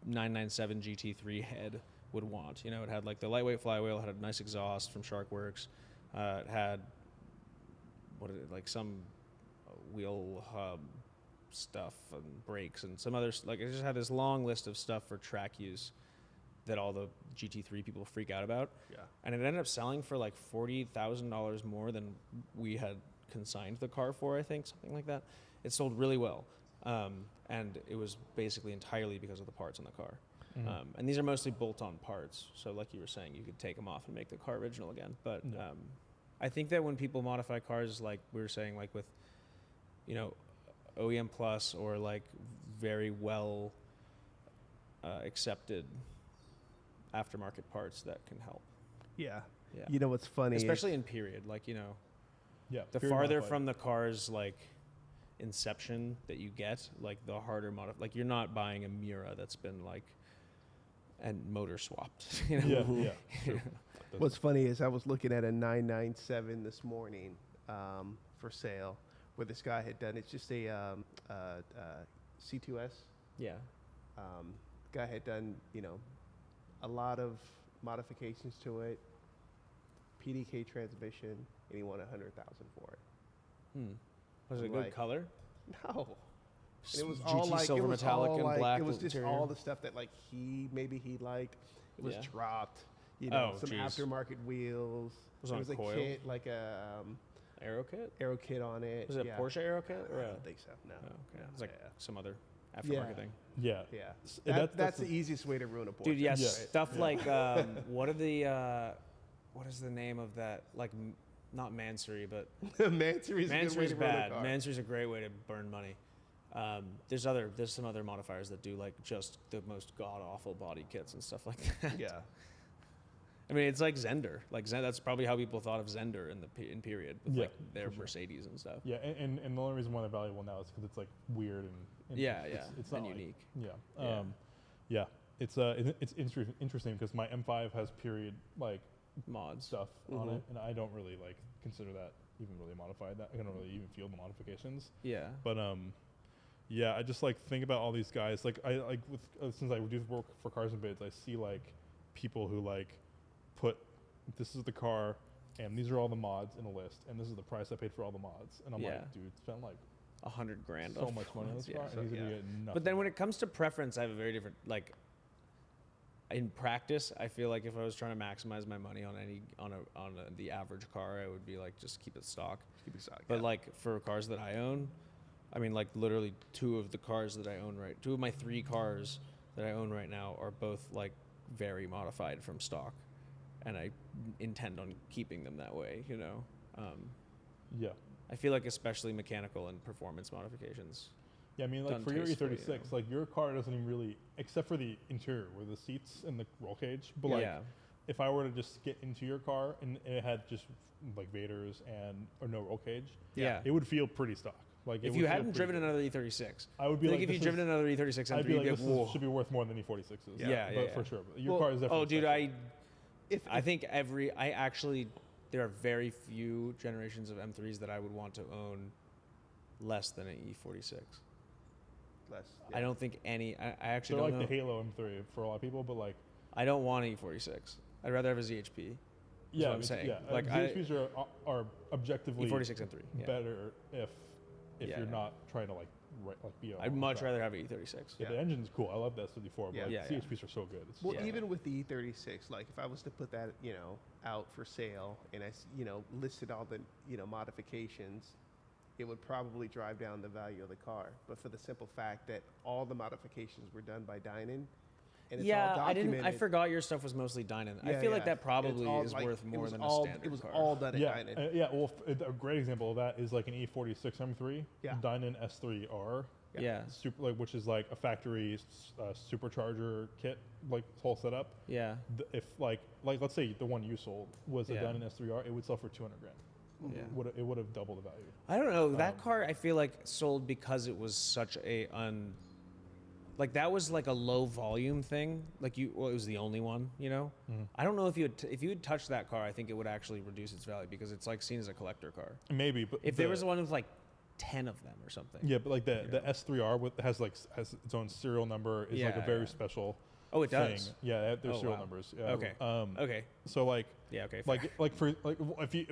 997 GT3 head would want. You know, it had like the lightweight flywheel, it had a nice exhaust from Sharkworks, it had like some wheel hub stuff and brakes and some others. Like it just had this long list of stuff for track use that all the GT3 people freak out about. Yeah. And it ended up selling for like $40,000 more than we had consigned the car for, I think, something like that. It sold really well. And it was basically entirely because of the parts on the car. And these are mostly bolt-on parts. So like you were saying, you could take them off and make the car original again. But I think that when people modify cars, like we were saying, like with, you know, OEM Plus or like very well accepted aftermarket parts, that can help. Yeah. Yeah. You know what's funny? Especially in period, like, you know, the period farther modified. from the car's like inception that you get, like the harder like you're not buying a Miura that's been like and motor swapped. You know? Yeah, true. What's funny is I was looking at a 997 this morning for sale, where this guy had done. It's just a C2S. Yeah. Guy had done, you know, a lot of modifications to it. PDK transmission, and he wanted $100,000 for it. Was it a I'm good like, color? No. And it was GT all like silver it was metallic all and like, black it was just interior. all the stuff that like he liked. It was Yeah. dropped. You know, Oh, some geez. aftermarket wheels. Was there on was a coil? kit, like a Aero kit? aero kit on it. Was it yeah. a Porsche Aero kit? Or I don't think so. No. Oh, okay. No, It's like yeah. some other aftermarket Yeah. thing. Yeah. Yeah. That's That's the easiest way to ruin a Porsche. Dude, yes, Yeah. stuff like what are the what is the name of that? Like not Mansory, but Mansory's a good way Mansory's to ruin a bad. car. Mansory's a great way to burn money. There's some other modifiers that do like just the most god awful body kits and stuff like that. Yeah. I mean, it's like Zender. Like that's probably how people thought of Zender in period with Yeah, like their for sure. Mercedes and stuff. Yeah, and the only reason why they're valuable now is because it's like weird and Yeah, it's not and like- unique. Yeah. Yeah. It's interesting because my M5 has period like Mods. stuff on Mhm. it, and I don't really like consider that even really modified. That I don't really even feel the modifications. Yeah. But yeah, I just like think about all these guys. Like I like with since I do work for Cars and Bids, I see like people who like put this is the car and these are all the mods in a list and this is the price I paid for all the mods, and I'm Yeah. like, dude, spent like $100,000. so on much money on this mods, car, yeah. and he's gonna get nothing. But then when it comes to preference, I have a very different, like, in practice, I feel like if I was trying to maximize my money on the average car, I would be like, just keep it stock. Keep it stock, But yeah. like for cars that I own, I mean, like literally two of my 3 cars that I own right now are both like very modified from stock, and I intend on keeping them that way, you know. yeah. I feel like especially mechanical and performance modifications. Yeah, I mean, like done for your tastefully, E36, you know. like your car doesn't even really, except for the interior with the seats and the roll cage. But like, Yeah. if I were to just get into your car and it had just like Vaders or no roll cage, Yeah. it would feel pretty stock. Like it If would you feel hadn't pretty driven good. another E36, I would be like like, if you this driven is- another E36 M3, I'd be like, you'd this be like, whoa. should be worth more than E46s. Yeah, but yeah. for sure. But your Well, car is definitely. Oh, dude, If I think there are very few generations of M3s that I would want to own less than an E46. less. I don't think any. I actually They're don't like know. the Halo M3 for a lot of people, but like, I don't want an E46. I'd rather have a ZHP. yeah, what I'm it's- saying. yeah. Like, ZHPs are objectively E46 M3. Yeah. better if Yeah, you're yeah. not trying to like be. I'd much rather have an E36. Yeah, Yeah. the engine's cool. I love the S54, but Yeah. like, Yeah, yeah. CHPs are so good. It's Well, Yeah. even with the E36, like if I was to put that, you know, out for sale and listed all the, modifications, it would probably drive down the value of the car. But for the simple fact that all the modifications were done by Dynan, and it's all I didn't. documented. I forgot your stuff was mostly Dynan. I Yeah, feel like yeah. that It's probably all, is like, worth it more was than all, a standard It was car. all done at yeah, Dynan. yeah. Well, a great example of that is like an E46 M3, Yeah. Dynan S3R, Yeah. which is like a factory supercharger kit, like whole setup. Yeah. If like let's say the one you sold was a Yeah. Dynan S3R, it would sell for $200,000. Yeah. It would have doubled the value. I don't know. That car, I feel like, sold because it was such a like that was like a low volume thing. Like it was the only one, you know. I don't know if if you had touched that car, I think it would actually reduce its value because it's like seen as a collector car. Maybe, but If there was one with like 10 of them or something. Yeah, but like the S3R has its own serial number is like a very special. Oh, it thing. does. Yeah, there's Oh, serial wow. numbers. Yeah. Okay. Okay. So like. Yeah. Okay. Fair. If you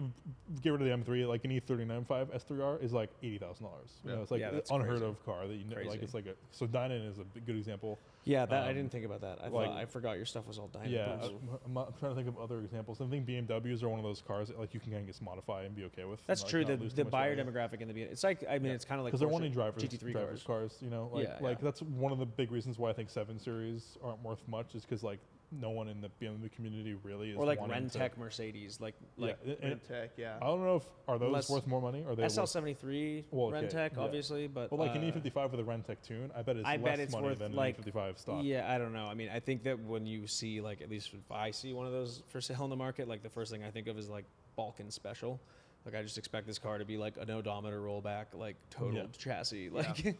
get rid of the M3, like an E39.5 S3R is like $80,000. You know, it's like Yeah, that's unheard crazy. of car that you know, like Crazy. it's like so Dynan is a good example. Yeah, that I didn't think about that. like- I forgot your stuff was all dynamic. Yeah, I'm trying to think of other examples. I think BMWs are one of those cars that like you can kind of just modify and be okay with. That's and, true. like, The not lose too much buyer value. demographic in the beginning. It's like it's kind of like Because they're Porsche wanting drivers, GT3 drivers cars. you know, like Yeah. that's one of the big reasons why I think 7 Series aren't worth much is because like no one in the BMW community really is. Or like wanting to- Rentec Mercedes, like Yeah, and Tech, yeah. I don't know if are those Less- worth more money or are they worth SL73 Well, okay, Rentec, yeah. obviously, but Well, like an E55 with a Rentec tune, I bet it's I less bet it's money worth than like an E55 stock. Yeah, I don't know. I mean, I think that when you see like at least if I see one of those for sale in the market, like the first thing I think of is like Balkan Special. Like I just expect this car to be like an odometer rollback, like totaled chassis. Like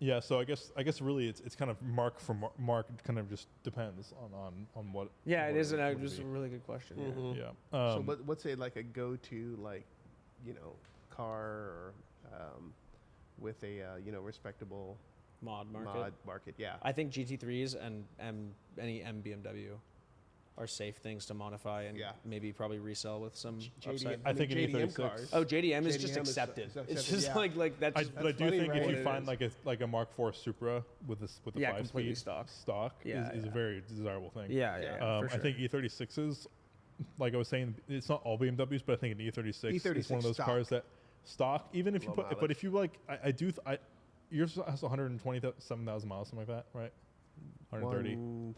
Yeah, so I guess really it's kind of mark for mark. It kind of just depends on what. yeah, it what is would just be. a really good question. Yeah. Mhm. Yeah. So what's a like a go-to like, you know, car or with a respectable Mod market. mod market? Yeah. I think GT3s and any M BMW are safe things to modify and Yeah. maybe probably resell with some JDM, upside. I think an JDM E36. cars. Oh, JDM is JDM just is accepted. accepted, It's just yeah. like that's just But I do funny, think right? if What you it find is. like a Mark IV Supra with a Yeah, 5 completely speed stock. Yeah, is a yeah. very desirable thing. yeah, for I sure. think E36s, like I was saying, it's not all BMWs, but I think an E36 is E36 one of those stock. cars that stock. Even if you Low put, but mileage. if you like, yours has 127,000 miles, something like that, right? 130.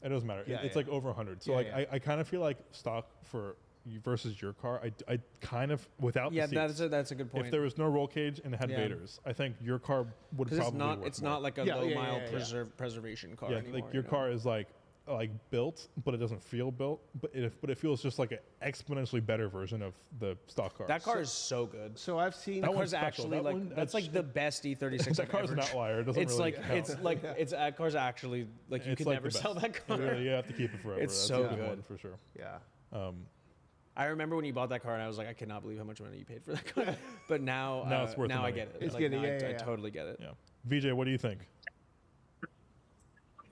It doesn't matter. Yeah, It's yeah. like over 100. So Yeah, like yeah. I kind of feel like stock for you versus your car. I kind of without Yeah, the seats, that's a good point. if there was no roll cage and it had Yeah. vaders, I think your car would Because probably it's worth more. not like a Yeah, low yeah, mile yeah, yeah. preservation car Yeah, anymore. like your car is like built, but it doesn't feel built. But it feels just like an exponentially better version of the stock car. That car is so good. So I've seen That one's car's special. actually That like one- that's like the best E36 that I've car's ever an outlier. It doesn't It's really like count. it's like that car's actually like you It's could like never the sell best. that car. Really, you have to keep it forever. It's That's so a good one good. for sure. yeah. I remember when you bought that car and I was like, I cannot believe how much money you paid for that car. But now, Now it's worth the now I money. get it. It's Like, getting- now yeah, I yeah. totally get it. Yeah. VJ, what do you think?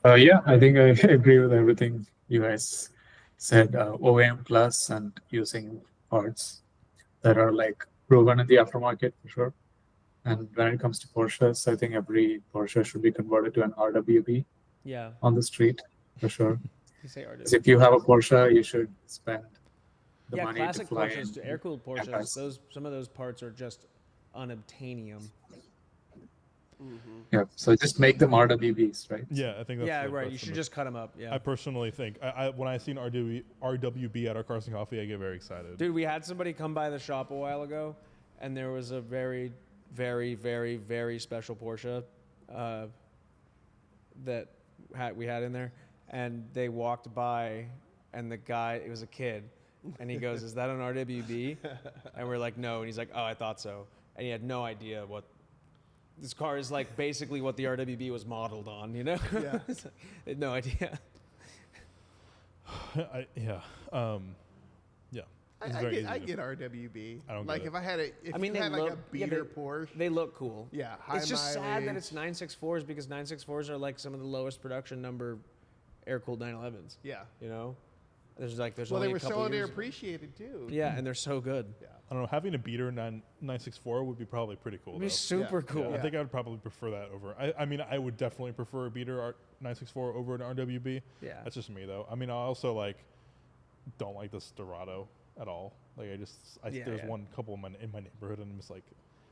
Yeah, I think I agree with everything you guys said. OEM plus and using parts that are like proven in the aftermarket for sure. And when it comes to Porsches, I think every Porsche should be converted to an RWB Yeah. on the street for sure. You say Because if you have a Porsche, you should spend the Yeah, money classic to fly Porsches, in. air-cooled Porsches. Porsches. Some of those parts are just unobtainium. Yeah, so just make them RWBs, right? Yeah, I think that's Yeah, the- right. that's You the should most- just cut them up. Yeah. I personally think when I seen RWB at our Cars and Coffee, I get very excited. Dude, we had somebody come by the shop a while ago, and there was a very, very, very, very special Porsche that we had in there, and they walked by, and the guy, it was a kid, and he goes, "Is that an RWB?" And we're like, "No," and he's like, "Oh, I thought so," and he had no idea what. This car is like basically what the RWB was modeled on, you know? Yeah. It's like, I had no idea. Yeah. It's I very get, easy I to- get RWB. I don't get like it. if I had a, if I mean, you they had like a look- yeah, beater they- Porsche, They look cool. yeah, high It's just sad that mileage. it's 964s because 964s are like some of the lowest production number air-cooled 911s. Yeah. You know, there's Well, only they were a couple so years. underappreciated too. Yeah, and they're so good. Yeah. I don't know. Having a beater 964 would be probably pretty cool. It'd be though. super Yeah. cool. I think I would probably prefer that over. I mean, I would definitely prefer a beater 964 over an RWB. Yeah. That's just me though. I mean, I also like don't like the Dorado at all. Like Yeah, there's yeah. one couple in my neighborhood, and I'm just like,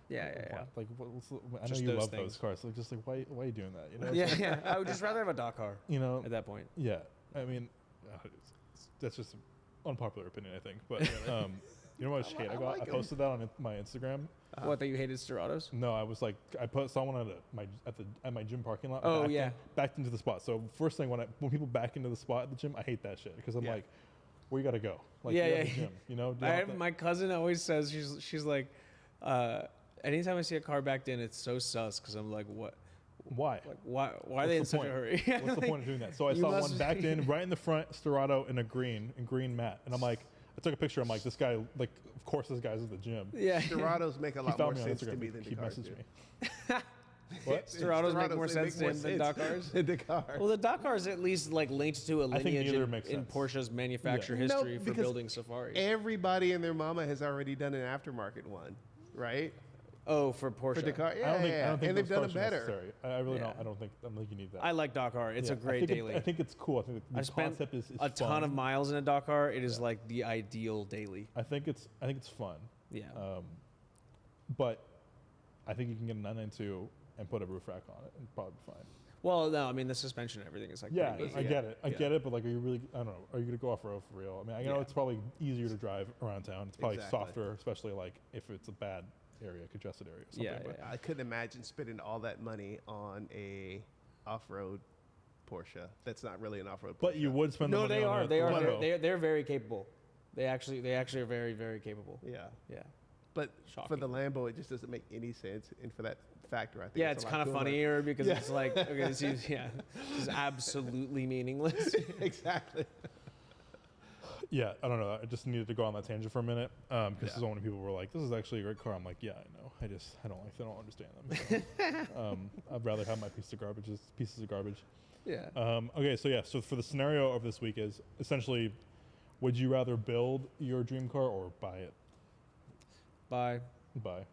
Yeah, yeah, yeah. like what's I know Just you those love things. those cars. Like just like why are you doing that? You know? Yeah, yeah. I would just rather have a Dakar You know? at that point. Yeah. I mean, that's just an unpopular opinion, I think. But you know what shit I got? like I 'em. posted that on my Instagram. What, that you hated Storados? No, I was like, I put someone at my gym parking lot. Oh, yeah. backed into the spot. So first thing when people back into the spot at the gym, I hate that shit because I'm Yeah. like, where you gotta go? Like, Yeah, you're at yeah, the gym, you know. I have, my cousin always says she's like, anytime I see a car backed in, it's so sus because I'm like, Why? Like, why are they in What's the such a point? hurry? What's the point of doing that? So I You saw must- one backed in right in the front, Sterrato in green matte, and I'm like, I took a picture. I'm like, this guy, like, of course, this guy's at the gym. Yeah. Dorados make a He lot found more me on sense to Instagram. me than He Dakars messaged do. me. What? Dorados make more they sense than Dakars? than Dakar. Well, the Dakar's at least like linked to a I think lineage neither in, makes in sense. Porsche's manufacture No, history for because building Safaris. Everybody and their mama has already done an aftermarket one, right? Oh, for Porsche. For Dakar, I don't think, yeah, I don't think and they've those done it cars are better. necessary. I really Yeah. don't. I don't think you need that. I like Dakar. It's a Yeah, great daily. I think it's cool. I think the I spent concept is a ton fun. of miles in a Dakar. It is like the ideal daily. I think it's fun. Yeah. But I think you can get a 992 and put a roof rack on it and probably be fine. Well, no, I mean the suspension and everything is like Yeah, pretty easy. I get it. I Yeah. get it. But like, are you really? I don't know. Are you gonna go off road for real? I mean, I know Yeah. it's probably easier to drive around town. It's probably Exactly. softer, especially like if it's a bad area, congested area. Or something. Yeah, but yeah. I couldn't imagine spending all that money on a off-road Porsche. That's not really an off-road Porsche. But you would spend the No, money they on are. a They are. Lambo. They're very capable. They actually are very, very capable. Yeah. Yeah. But Shocking. for the Lambo, it just doesn't make any sense. And for that factor, I think Yeah, it's it's a lot kind of cooler. funnier because Yeah. it's like okay, this is it's absolutely meaningless. Exactly. Yeah, I don't know. I just needed to go on that tangent for a minute because Yeah. so many people were like, "This is actually a great car." I'm like, "Yeah, I know. I don't understand them." So, I'd rather have my pieces of garbage. Yeah. Okay, so for the scenario of this week is essentially, would you rather build your dream car or buy it? Bye. Buy.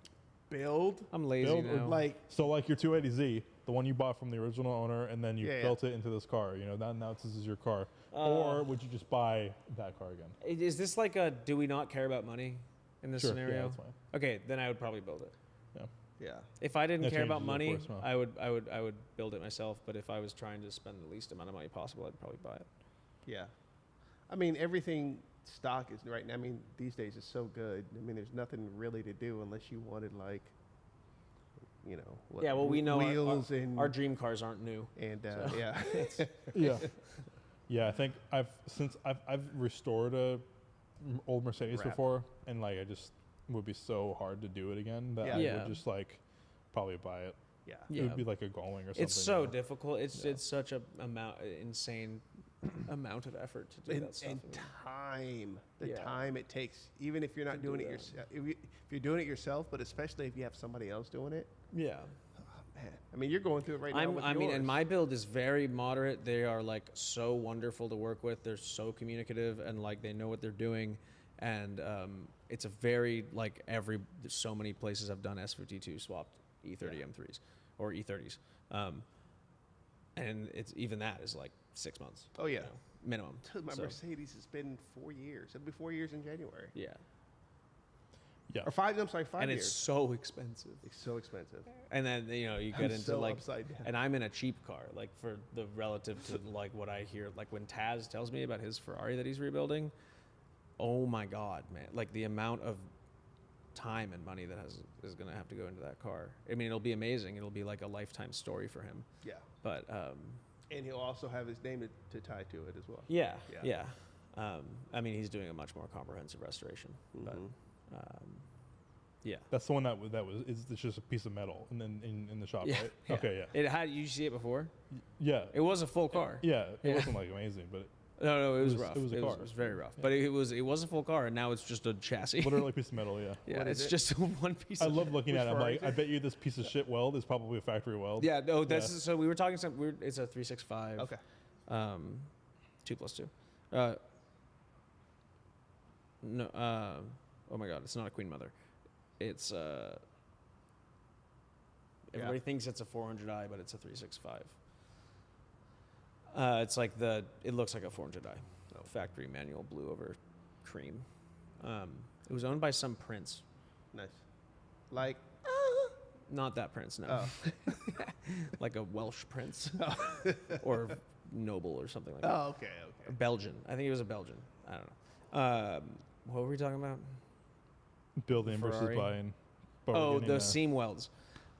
Build. I'm lazy Build or now. Like, So like your 280Z, the one you bought from the original owner, and then you Yeah, yeah. built it into this car. You know, now this is your car. Uh, Or would you just buy that car again? Is this like a do we not care about money in this Sure, scenario? yeah, that's fine. Okay, then I would probably build it. yeah. If I didn't That care about changes it, of money, course, huh? I would build it myself. But if I was trying to spend the least amount of money possible, I'd probably buy it. Yeah. I mean, everything stock is right now. I mean, these days is so good. I mean, there's nothing really to do unless you wanted like, you know, what, Yeah, well, we know wheels and our dream cars aren't new. yeah. Yeah. Yeah, I think I've restored a old Mercedes Wrap. before, and like I just would be so hard to do it again that I Yeah. would just like probably buy it. Yeah. It would be like a Going or something. It's so you know? difficult. It's Yeah. it's such a insane amount of effort to do that stuff. And I mean, time, the Yeah. time it takes, even if you're To not do doing it that. yourself, if you're doing it yourself, but especially if you have somebody else doing it, yeah. man. I mean, you're going through it right now. With I mean, and yours. my build is very moderate. They are like so wonderful to work with. They're so communicative and like they know what they're doing. And it's a very like there's so many places I've done S52 swapped E30 Yeah. M3s or E30s. And it's even that is like 6 months. Oh, yeah. you know, minimum. Dude, my So, Mercedes has been 4 years. It'll be 4 years in January. yeah. Yeah. Or 5, I'm sorry, 5 And years. it's so expensive. It's so expensive. And then you know you I'm get into so like, upside down. and I'm in a cheap car. Like for the relative to like what I hear, like when Taz tells me about his Ferrari that he's rebuilding, oh my god, man! Like the amount of time and money that is going to have to go into that car. I mean, it'll be amazing. It'll be like a lifetime story for him. Yeah. But And he'll also have his name to tie to it as well. yeah, Yeah. yeah. I mean, he's doing a much more comprehensive restoration. But Mhm. yeah. That's the one that was it's just a piece of metal and then in the shop, Yeah, right? yeah. Okay, yeah. It had you see it before? Yeah. It was a full car. Yeah, it Yeah. wasn't like amazing, but No, it was It was- rough. it was a car. It was very rough. Yeah. But it was a full car, and now it's just a chassis. literally a piece of metal, yeah. Yeah, What is it's it? just one piece. I of love looking Which at it. I'm Ferrari like, is I it? bet you this piece of shit weld is probably a factory weld. Yeah, no, this Yeah. is so we were talking some. It's a 365. Okay. 2+2. No. Oh my God, it's not a Queen Mother. It's Everybody thinks it's a 400i, but it's a 365. It's like it looks like a 400i. Factory manual blue over cream. It was owned by some prince. Nice. Like, Not that prince, no. oh. Like a Welsh prince. Or noble or something like that. Oh, okay, Or okay. Belgian. I think it was a Belgian. I don't know. What were we talking about? Building versus Ferrari. buying. Oh, the seam welds.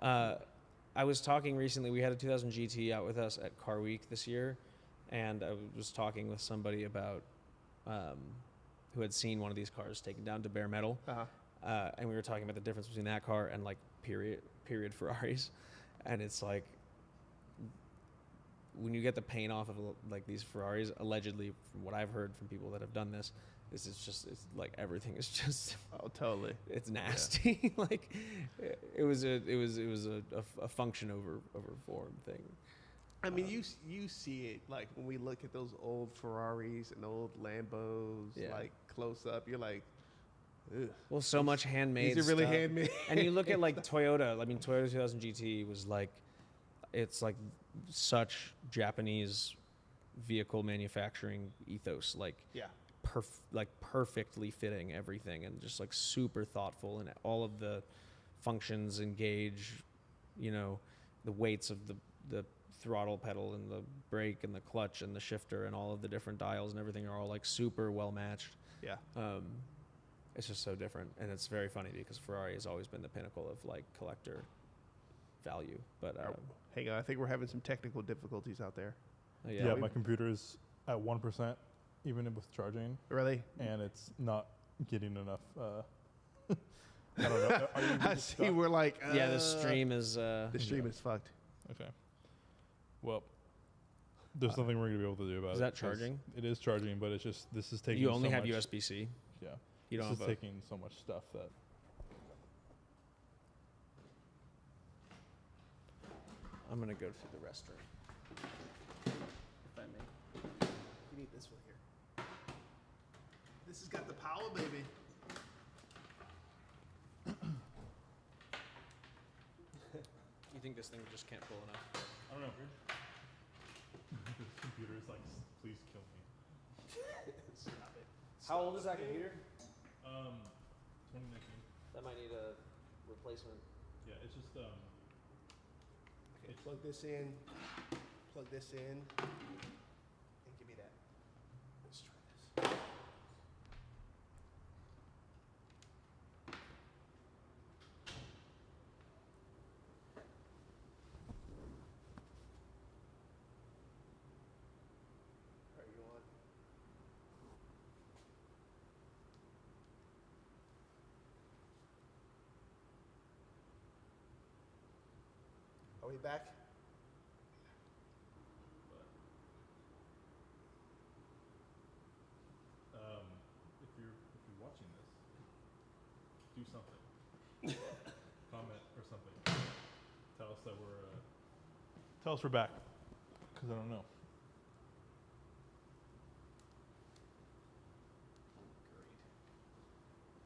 I was talking recently. We had a 2000 GT out with us at Car Week this year, and I was talking with somebody about who had seen one of these cars taken down to bare metal, Uh-huh. and we were talking about the difference between that car and like period Ferraris, and it's like when you get the paint off of like these Ferraris, allegedly, from what I've heard from people that have done this, it's like everything is just Oh, totally. it's nasty. Like it was a function over form thing. I mean, you see it like when we look at those old Ferraris and old Lambos, like close up. You're like, ugh. Well, so much handmade. These are really stuff. handmade. And you look at like Toyota. I mean, Toyota 2000 GT was like, it's like such Japanese vehicle manufacturing ethos. Like, perfectly fitting everything, and just like super thoughtful, and all of the functions engage. You know, the weights of the throttle pedal and the brake and the clutch and the shifter and all of the different dials and everything are all like super well matched. Yeah. It's just so different, and it's very funny because Ferrari has always been the pinnacle of like collector value. But hang on, I think we're having some technical difficulties out there. Yeah, my computer is at 1%, even with charging. Really? And it's not getting enough. I don't know. Are you I see. We're like, yeah, the stream is the stream is fucked. Okay. Well, there's nothing we're gonna be able to do about it. Is that charging? It is charging, but it's just this is taking. You only so have much, USB-C. Yeah. You don't this have is taking so much stuff that. I'm gonna go to the restroom. If I may. You need this one here. This has got the power, baby. You think this thing just can't pull enough? I don't know. The computer is like, please kill me. Stop it. How old is that computer? 2019. That might need a replacement. Yeah, it's just Okay, plug this in, and give me that. Let's try this. Are you on? Are we back? If you're watching this, do something. Comment or something. Tell us that tell us we're back, because I don't know. Great.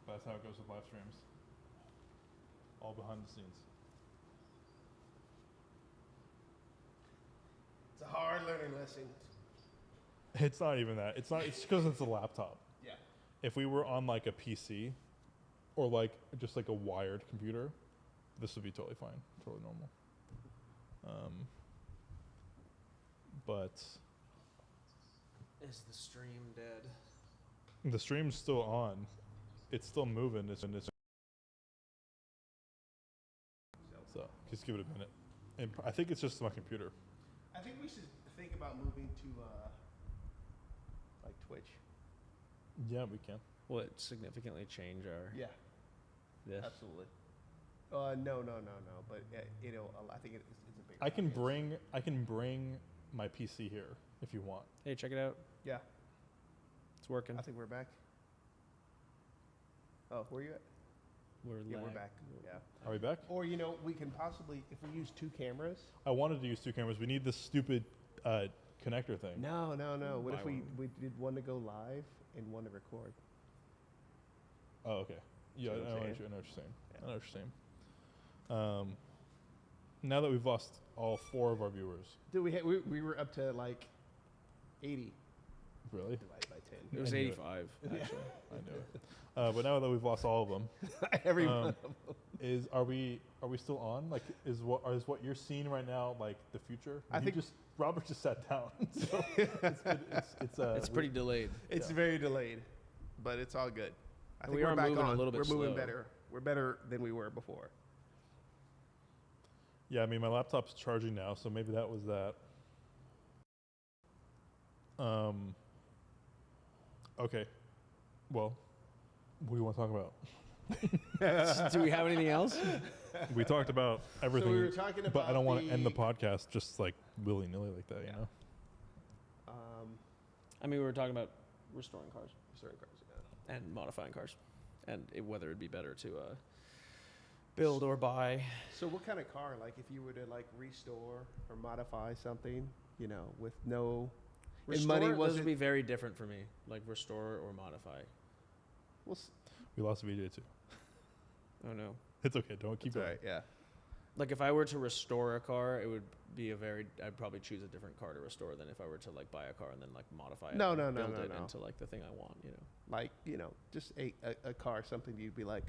That's how it goes with live streams. All behind the scenes. It's a hard learning lesson. It's not even that. It's because it's a laptop. Yeah. If we were on like a PC or like just like a wired computer, this would be totally fine, totally normal. But Is the stream dead? the stream's still on. It's still moving. So just give it a minute. And I think it's just my computer. I think we should think about moving to like Twitch. Yeah, we can. Will it significantly change our Yeah, this? absolutely. No. But it'll. I think it's a big. I can bring my PC here if you want. Hey, check it out. Yeah, It's working. I think we're back. Oh, where are you at? Yeah, we're back. Yeah. Are we back? Or we can possibly, if we use two cameras. I wanted to use two cameras. We need this stupid connector thing. No. What if Buy we did one to go live and one to record? Oh, okay. Yeah, I See know what I'm what saying? you're saying. Yeah. I know what you're saying. Now that we've lost all 4 of our viewers, Dude, we were up to like 80 really? divided by 10. It was I knew it. 85. Actually. I knew it. But now that we've lost all of them, Every one of them. are we still on? Like, is what you're seeing right now like the future? I think Robert just sat down. So It's pretty delayed. It's very delayed, but it's all good. I think We we're are back moving a on. little bit We're moving slow. better. We're better than we were before. Yeah, I mean my laptop's charging now, so maybe that was that. Okay. Well, what do you want to talk about? Do we have anything else? We talked about everything, we were talking but I don't about want to end the the- podcast just like willy nilly like that. Yeah. You know. I mean, we were talking about restoring cars Certain cars, yeah. and modifying cars, and whether it'd be better to build or buy. So what kind of car, like if you were to like restore or modify something, you know, with no and Restore, money those wasn't would be very different for me. Like restore or modify. well, We lost VJ too. Oh no. It's okay. Don't keep going. right, yeah. Like if I were to restore a car, it would be I'd probably choose a different car to restore than if I were to like buy a car and then like modify it. No, and no, no, build no, it no. into like the thing I want, you know. Like, you know, just a car, something you'd be like,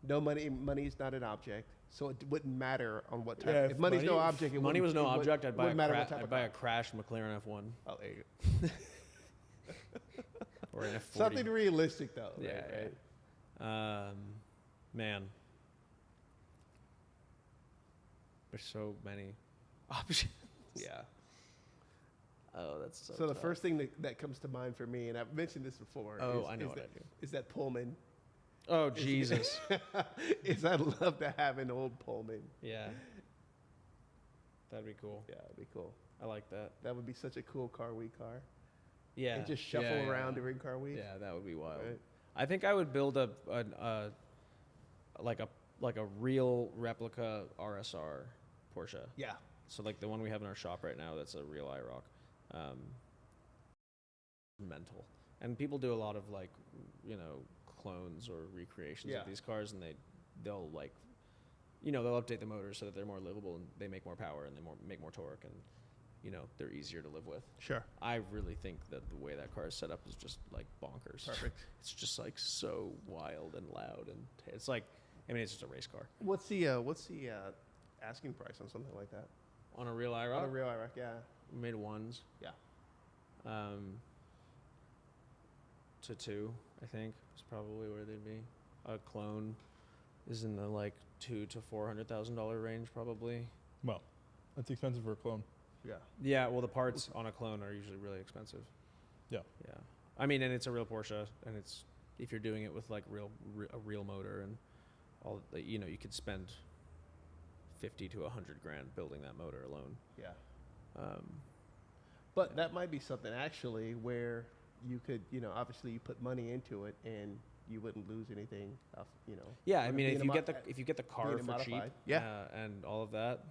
no money's not an object, so it wouldn't matter on what type. Yeah, if money's no object, it money was no it would- object, I'd buy wouldn't matter what type I'd of buy a car. crashed McLaren F1 Oh, there you go. or an F40. Something realistic though. Yeah, right? Man. There's so many options. Yeah. Oh, that's so So the tough. first thing that comes to mind for me, and I've mentioned this before. Oh, is, I know is what that, I do. Is that Pullman? Oh, Jesus. Is I'd love to have an old Pullman. Yeah. That'd be cool. Yeah, it'd be cool. I like that. That would be such a cool car week car. Yeah. And just shuffle Yeah, around yeah. during car week. Yeah, that would be wild. Right? I think I would build a real replica RSR Porsche. Yeah. So like the one we have in our shop right now, that's a real IROC. Mental. And people do a lot of like, you know, clones or recreations Yeah. of these cars, and they'll like, you know, they'll update the motors so that they're more livable and they make more power and they make more torque, and you know, they're easier to live with. Sure. I really think that the way that car is set up is just like bonkers. Perfect. It's just like so wild and loud, and it's like, I mean, it's just a race car What's the asking price on something like that? on a real On a IROC. real IROC, yeah. Mid ones. Yeah. To 2, I think is probably where they'd be. A clone is in the like $200,000 to $400,000 range, probably. Well, that's expensive for a clone. Yeah. Yeah, well, the parts on a clone are usually really expensive. Yeah. Yeah. I mean, and it's a real Porsche, and it's if you're doing it with like a real motor and all, you know, you could spend 50 to 100 grand building that motor alone. Yeah. Um, But that might be something actually where you could, you know, obviously you put money into it and you wouldn't lose anything off, you know. yeah, I Would it mean, be if in a you mo- get the car being a for cheap, modified? Yeah. and all of that,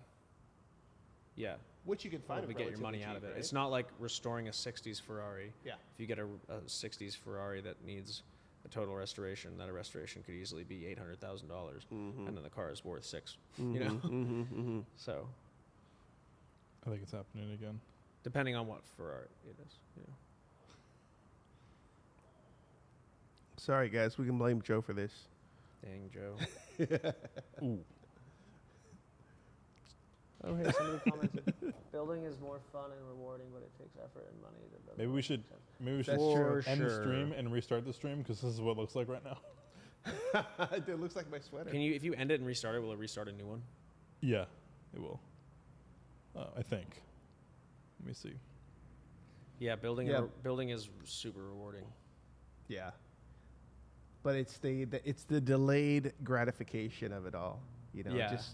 yeah, Which you can find probably get your money out of it. It's not like restoring a 60s Ferrari. Yeah. If you get a 60s Ferrari that needs a total restoration, that a restoration could easily be $800,000, Mm-hmm. and then the car is worth $6. You know, so I think it's happening again. depending on what Ferrari it is, you know. Sorry guys, we can blame Joe for this. Dang, Joe. Ooh. Oh, hey, somebody commented. Building is more fun and rewarding, but it takes effort and money. Maybe we should That's For end the sure. stream and restart the stream because this is what it looks like right now. It looks like my sweater. Can you, if you end it and restart it, will it restart a new one? Yeah, it will. I think. Let me see. Yeah, building Yeah. building is super rewarding. Yeah. But it's the delayed gratification of it all. You know, Yeah. just